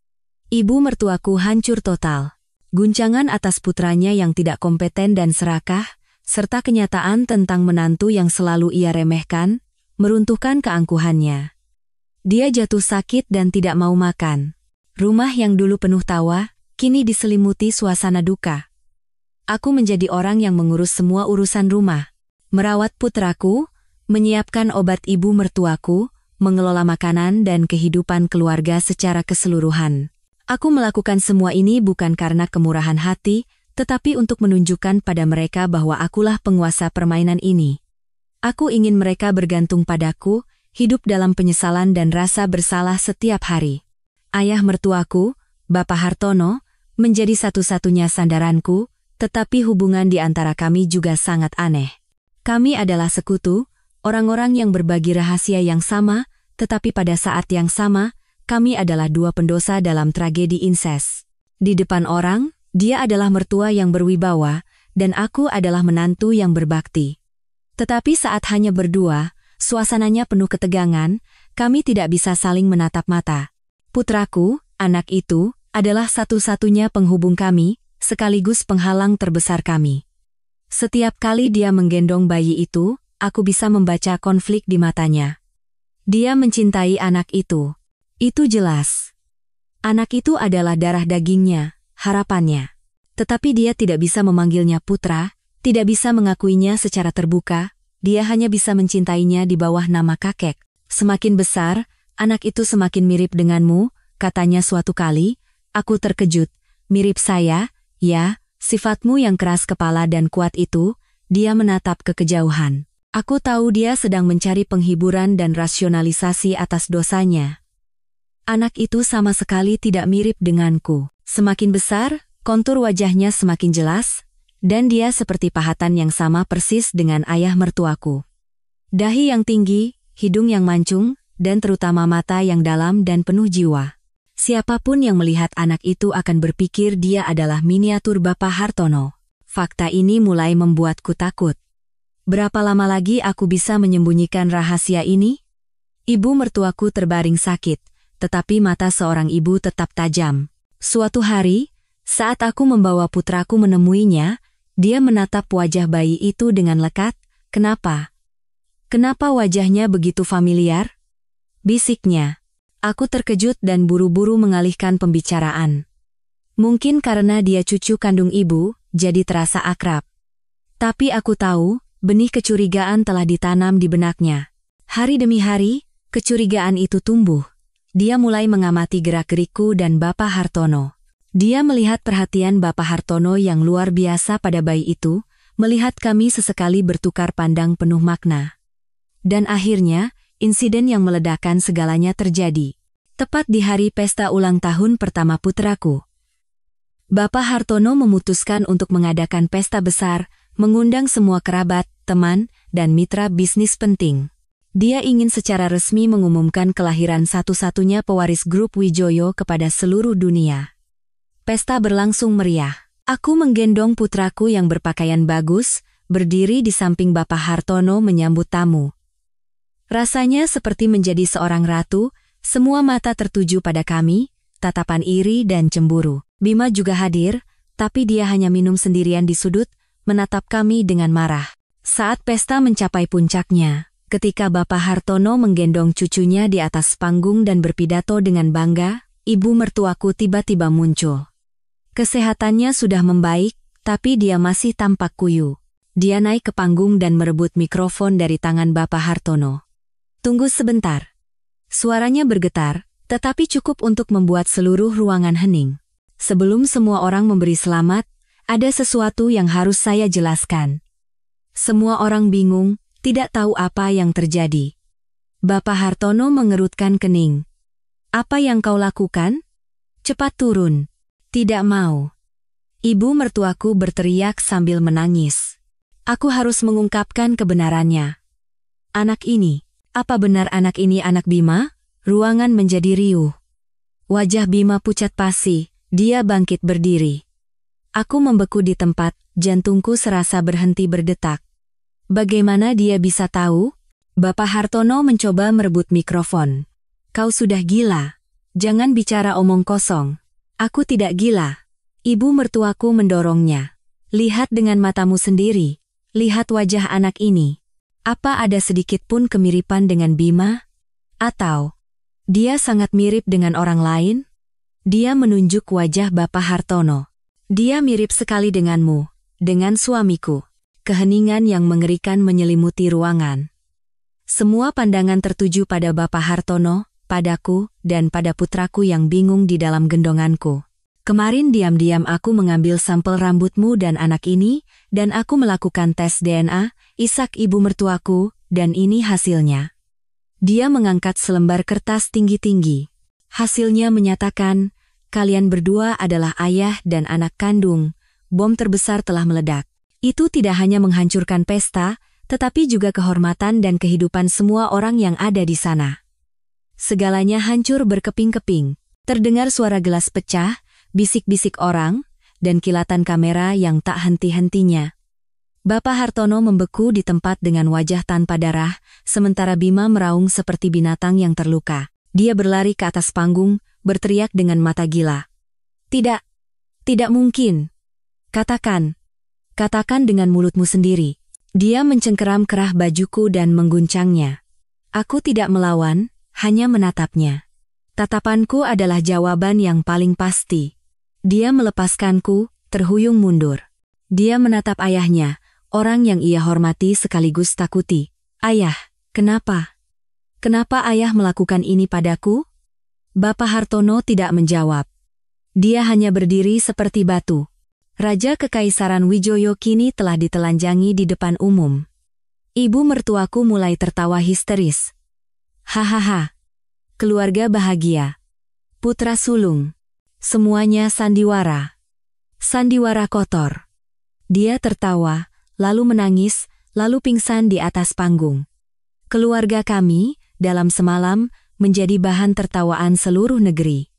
Ibu mertuaku hancur total. Guncangan atas putranya yang tidak kompeten dan serakah, serta kenyataan tentang menantu yang selalu ia remehkan, meruntuhkan keangkuhannya. Dia jatuh sakit dan tidak mau makan. Rumah yang dulu penuh tawa, kini diselimuti suasana duka. Aku menjadi orang yang mengurus semua urusan rumah. Merawat putraku, menyiapkan obat ibu mertuaku, mengelola makanan dan kehidupan keluarga secara keseluruhan. Aku melakukan semua ini bukan karena kemurahan hati, tetapi untuk menunjukkan pada mereka bahwa akulah penguasa permainan ini. Aku ingin mereka bergantung padaku, hidup dalam penyesalan dan rasa bersalah setiap hari. Ayah mertuaku, Bapak Hartono, menjadi satu-satunya sandaranku, tetapi hubungan di antara kami juga sangat aneh. Kami adalah sekutu, orang-orang yang berbagi rahasia yang sama, tetapi pada saat yang sama, kami adalah dua pendosa dalam tragedi inses. Di depan orang, dia adalah mertua yang berwibawa, dan aku adalah menantu yang berbakti. Tetapi saat hanya berdua, suasananya penuh ketegangan, kami tidak bisa saling menatap mata. Putraku, anak itu, adalah satu-satunya penghubung kami, sekaligus penghalang terbesar kami. Setiap kali dia menggendong bayi itu, aku bisa membaca konflik di matanya. Dia mencintai anak itu. Itu jelas. Anak itu adalah darah dagingnya, harapannya. Tetapi dia tidak bisa memanggilnya putra, tidak bisa mengakuinya secara terbuka, dia hanya bisa mencintainya di bawah nama kakek. Semakin besar, anak itu semakin mirip denganmu, katanya suatu kali. Aku terkejut. Mirip saya, ya, sifatmu yang keras kepala dan kuat itu. Dia menatap ke kejauhan. Aku tahu dia sedang mencari penghiburan dan rasionalisasi atas dosanya. Anak itu sama sekali tidak mirip denganku. Semakin besar, kontur wajahnya semakin jelas, dan dia seperti pahatan yang sama persis dengan ayah mertuaku. Dahi yang tinggi, hidung yang mancung, dan terutama mata yang dalam dan penuh jiwa. Siapapun yang melihat anak itu akan berpikir dia adalah miniatur Bapak Hartono. Fakta ini mulai membuatku takut. Berapa lama lagi aku bisa menyembunyikan rahasia ini? Ibu mertuaku terbaring sakit, tetapi mata seorang ibu tetap tajam. Suatu hari, saat aku membawa putraku menemuinya, dia menatap wajah bayi itu dengan lekat. Kenapa? Kenapa wajahnya begitu familiar? Bisiknya. Aku terkejut dan buru-buru mengalihkan pembicaraan. Mungkin karena dia cucu kandung ibu, jadi terasa akrab. Tapi aku tahu, benih kecurigaan telah ditanam di benaknya. Hari demi hari, kecurigaan itu tumbuh. Dia mulai mengamati gerak-gerikku dan Bapak Hartono. Dia melihat perhatian Bapak Hartono yang luar biasa pada bayi itu, melihat kami sesekali bertukar pandang penuh makna. Dan akhirnya, insiden yang meledakkan segalanya terjadi. Tepat di hari pesta ulang tahun pertama putraku. Bapak Hartono memutuskan untuk mengadakan pesta besar, mengundang semua kerabat, teman, dan mitra bisnis penting. Dia ingin secara resmi mengumumkan kelahiran satu-satunya pewaris grup Wijoyo kepada seluruh dunia. Pesta berlangsung meriah. Aku menggendong putraku yang berpakaian bagus, berdiri di samping Bapak Hartono menyambut tamu. Rasanya seperti menjadi seorang ratu, semua mata tertuju pada kami, tatapan iri dan cemburu. Bima juga hadir, tapi dia hanya minum sendirian di sudut, menatap kami dengan marah. Saat pesta mencapai puncaknya, ketika Bapak Hartono menggendong cucunya di atas panggung dan berpidato dengan bangga, ibu mertuaku tiba-tiba muncul. Kesehatannya sudah membaik, tapi dia masih tampak kuyu. Dia naik ke panggung dan merebut mikrofon dari tangan Bapak Hartono. Tunggu sebentar. Suaranya bergetar, tetapi cukup untuk membuat seluruh ruangan hening. Sebelum semua orang memberi selamat, ada sesuatu yang harus saya jelaskan. Semua orang bingung, tidak tahu apa yang terjadi. Bapak Hartono mengerutkan kening. Apa yang kau lakukan? Cepat turun. Tidak mau. Ibu mertuaku berteriak sambil menangis. Aku harus mengungkapkan kebenarannya. Anak ini. Apa benar anak ini anak Bima? Ruangan menjadi riuh. Wajah Bima pucat pasi, dia bangkit berdiri. Aku membeku di tempat, jantungku serasa berhenti berdetak. Bagaimana dia bisa tahu? Bapak Hartono mencoba merebut mikrofon. Kau sudah gila. Jangan bicara omong kosong. Aku tidak gila. Ibu mertuaku mendorongnya. Lihat dengan matamu sendiri. Lihat wajah anak ini. Apa ada sedikit pun kemiripan dengan Bima? Atau dia sangat mirip dengan orang lain? Dia menunjuk wajah Bapak Hartono. Dia mirip sekali denganmu, dengan suamiku. Keheningan yang mengerikan menyelimuti ruangan. Semua pandangan tertuju pada Bapak Hartono, padaku, dan pada putraku yang bingung di dalam gendonganku. Kemarin diam-diam aku mengambil sampel rambutmu dan anak ini, dan aku melakukan tes DNA, Ishak ibu mertuaku, dan ini hasilnya. Dia mengangkat selembar kertas tinggi-tinggi. Hasilnya menyatakan, kalian berdua adalah ayah dan anak kandung, bom terbesar telah meledak. Itu tidak hanya menghancurkan pesta, tetapi juga kehormatan dan kehidupan semua orang yang ada di sana. Segalanya hancur berkeping-keping. Terdengar suara gelas pecah, bisik-bisik orang, dan kilatan kamera yang tak henti-hentinya. Bapak Hartono membeku di tempat dengan wajah tanpa darah, sementara Bima meraung seperti binatang yang terluka. Dia berlari ke atas panggung, berteriak dengan mata gila. Tidak, tidak mungkin. Katakan dengan mulutmu sendiri. Dia mencengkeram kerah bajuku dan mengguncangnya. Aku tidak melawan, hanya menatapnya. Tatapanku adalah jawaban yang paling pasti. Dia melepaskanku, terhuyung mundur. Dia menatap ayahnya, orang yang ia hormati sekaligus takuti. Ayah, kenapa? Kenapa ayah melakukan ini padaku? Bapak Hartono tidak menjawab. Dia hanya berdiri seperti batu. Raja Kekaisaran Wijoyo kini telah ditelanjangi di depan umum. Ibu mertuaku mulai tertawa histeris. Hahaha. Keluarga bahagia. Putra sulung. Semuanya sandiwara. Sandiwara kotor. Dia tertawa, lalu menangis, lalu pingsan di atas panggung. Keluarga kami, dalam semalam, menjadi bahan tertawaan seluruh negeri.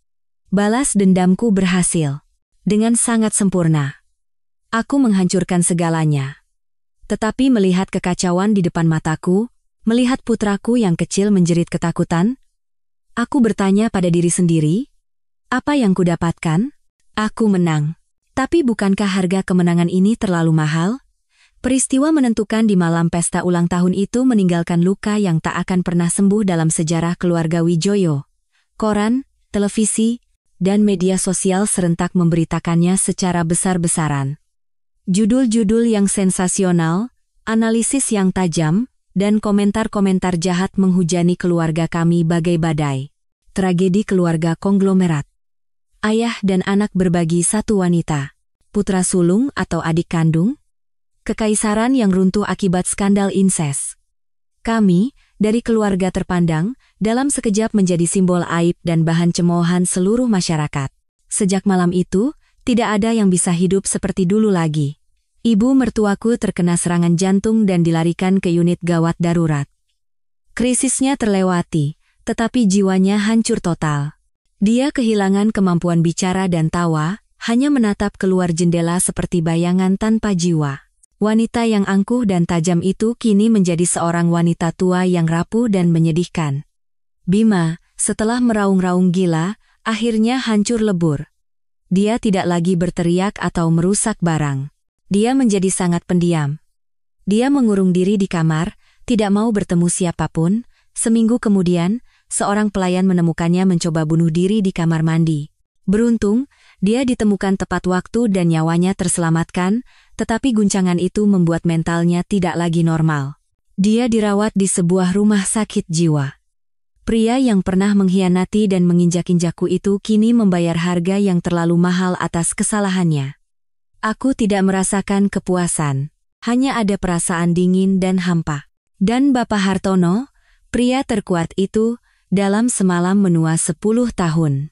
Balas dendamku berhasil. Dengan sangat sempurna. Aku menghancurkan segalanya. Tetapi melihat kekacauan di depan mataku, melihat putraku yang kecil menjerit ketakutan, aku bertanya pada diri sendiri, apa yang kudapatkan? Aku menang. Tapi bukankah harga kemenangan ini terlalu mahal? Peristiwa menentukan di malam pesta ulang tahun itu meninggalkan luka yang tak akan pernah sembuh dalam sejarah keluarga Wijoyo. Koran, televisi, dan media sosial serentak memberitakannya secara besar-besaran. Judul-judul yang sensasional, analisis yang tajam, dan komentar-komentar jahat menghujani keluarga kami bagai badai. Tragedi keluarga konglomerat. Ayah dan anak berbagi satu wanita. Putra sulung atau adik kandung? Kekaisaran yang runtuh akibat skandal inses. Kami, dari keluarga terpandang, dalam sekejap menjadi simbol aib dan bahan cemoohan seluruh masyarakat. Sejak malam itu, tidak ada yang bisa hidup seperti dulu lagi. Ibu mertuaku terkena serangan jantung dan dilarikan ke unit gawat darurat. Krisisnya terlewati, tetapi jiwanya hancur total. Dia kehilangan kemampuan bicara dan tawa, hanya menatap keluar jendela seperti bayangan tanpa jiwa. Wanita yang angkuh dan tajam itu kini menjadi seorang wanita tua yang rapuh dan menyedihkan. Bima, setelah meraung-raung gila, akhirnya hancur lebur. Dia tidak lagi berteriak atau merusak barang. Dia menjadi sangat pendiam. Dia mengurung diri di kamar, tidak mau bertemu siapapun. Seminggu kemudian, seorang pelayan menemukannya mencoba bunuh diri di kamar mandi. Beruntung, dia ditemukan tepat waktu dan nyawanya terselamatkan, tetapi guncangan itu membuat mentalnya tidak lagi normal. Dia dirawat di sebuah rumah sakit jiwa. Pria yang pernah mengkhianati dan menginjak-injakku itu kini membayar harga yang terlalu mahal atas kesalahannya. Aku tidak merasakan kepuasan, hanya ada perasaan dingin dan hampa. Dan Bapak Hartono, pria terkuat itu, dalam semalam menua 10 tahun.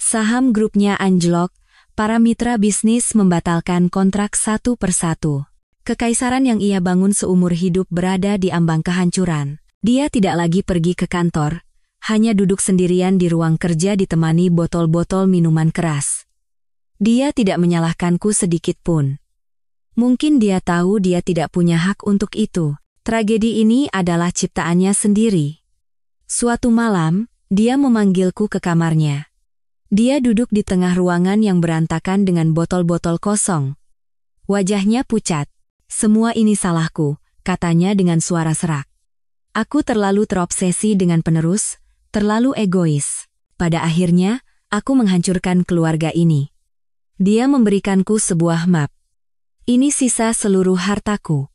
Saham grupnya anjlok, para mitra bisnis membatalkan kontrak satu persatu. Kekaisaran yang ia bangun seumur hidup berada di ambang kehancuran. Dia tidak lagi pergi ke kantor, hanya duduk sendirian di ruang kerja ditemani botol-botol minuman keras. Dia tidak menyalahkanku sedikit pun. Mungkin dia tahu dia tidak punya hak untuk itu. Tragedi ini adalah ciptaannya sendiri. Suatu malam, dia memanggilku ke kamarnya. Dia duduk di tengah ruangan yang berantakan dengan botol-botol kosong. Wajahnya pucat. Semua ini salahku, katanya dengan suara serak. Aku terlalu terobsesi dengan penerus, terlalu egois. Pada akhirnya, aku menghancurkan keluarga ini. Dia memberikanku sebuah map. Ini sisa seluruh hartaku.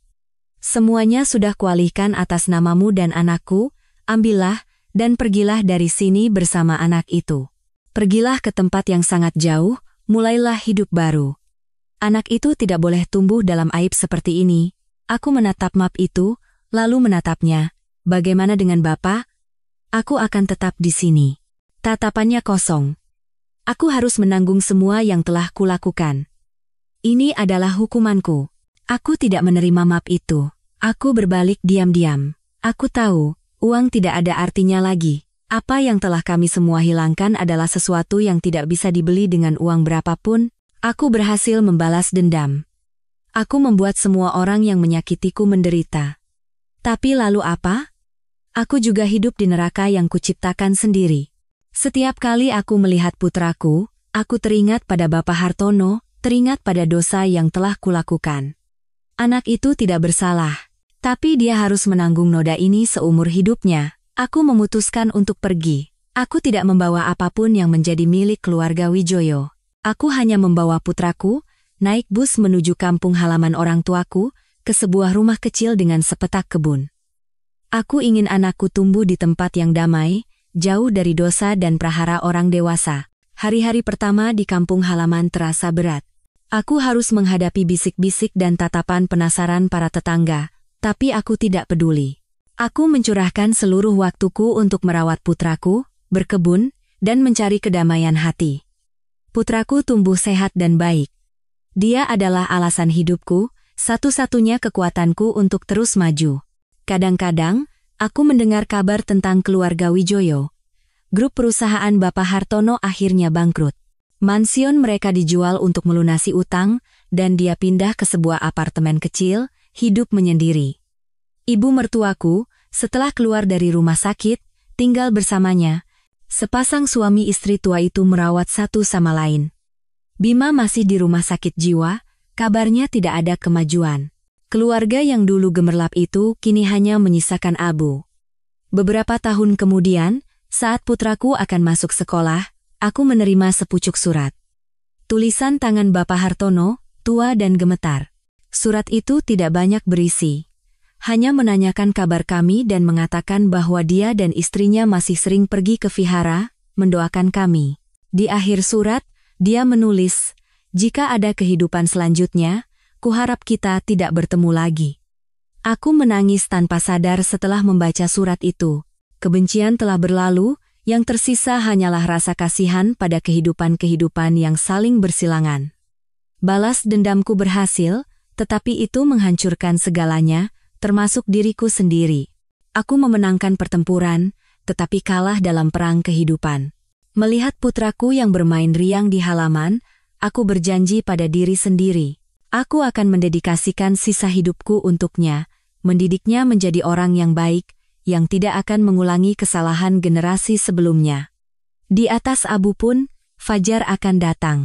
Semuanya sudah kualihkan atas namamu dan anakku, ambillah, dan pergilah dari sini bersama anak itu. Pergilah ke tempat yang sangat jauh, mulailah hidup baru. Anak itu tidak boleh tumbuh dalam aib seperti ini. Aku menatap map itu, lalu menatapnya. Bagaimana dengan Bapak? Aku akan tetap di sini. Tatapannya kosong. Aku harus menanggung semua yang telah kulakukan. Ini adalah hukumanku. Aku tidak menerima map itu. Aku berbalik diam-diam. Aku tahu, uang tidak ada artinya lagi. Apa yang telah kami semua hilangkan adalah sesuatu yang tidak bisa dibeli dengan uang berapapun. Aku berhasil membalas dendam. Aku membuat semua orang yang menyakitiku menderita. Tapi lalu apa? Aku juga hidup di neraka yang kuciptakan sendiri. Setiap kali aku melihat putraku, aku teringat pada Bapak Hartono, teringat pada dosa yang telah kulakukan. Anak itu tidak bersalah, tapi dia harus menanggung noda ini seumur hidupnya. Aku memutuskan untuk pergi. Aku tidak membawa apapun yang menjadi milik keluarga Wijoyo. Aku hanya membawa putraku, naik bus menuju kampung halaman orang tuaku, ke sebuah rumah kecil dengan sepetak kebun. Aku ingin anakku tumbuh di tempat yang damai, jauh dari dosa dan prahara orang dewasa. Hari-hari pertama di kampung halaman terasa berat. Aku harus menghadapi bisik-bisik dan tatapan penasaran para tetangga, tapi aku tidak peduli. Aku mencurahkan seluruh waktuku untuk merawat putraku, berkebun, dan mencari kedamaian hati. Putraku tumbuh sehat dan baik. Dia adalah alasan hidupku, satu-satunya kekuatanku untuk terus maju. Kadang-kadang, aku mendengar kabar tentang keluarga Wijoyo. Grup perusahaan Bapak Hartono akhirnya bangkrut. Mansion mereka dijual untuk melunasi utang, dan dia pindah ke sebuah apartemen kecil, hidup menyendiri. Ibu mertuaku, setelah keluar dari rumah sakit, tinggal bersamanya. Sepasang suami istri tua itu merawat satu sama lain. Bima masih di rumah sakit jiwa, kabarnya tidak ada kemajuan. Keluarga yang dulu gemerlap itu kini hanya menyisakan abu. Beberapa tahun kemudian, saat putraku akan masuk sekolah, aku menerima sepucuk surat. Tulisan tangan Bapak Hartono, tua dan gemetar. Surat itu tidak banyak berisi. Hanya menanyakan kabar kami dan mengatakan bahwa dia dan istrinya masih sering pergi ke vihara, mendoakan kami. Di akhir surat, dia menulis, "Jika ada kehidupan selanjutnya, kuharap kita tidak bertemu lagi." Aku menangis tanpa sadar setelah membaca surat itu. Kebencian telah berlalu, yang tersisa hanyalah rasa kasihan pada kehidupan-kehidupan yang saling bersilangan. Balas dendamku berhasil, tetapi itu menghancurkan segalanya, termasuk diriku sendiri. Aku memenangkan pertempuran, tetapi kalah dalam perang kehidupan. Melihat putraku yang bermain riang di halaman, aku berjanji pada diri sendiri. Aku akan mendedikasikan sisa hidupku untuknya, mendidiknya menjadi orang yang baik, yang tidak akan mengulangi kesalahan generasi sebelumnya. Di atas abu pun, fajar akan datang.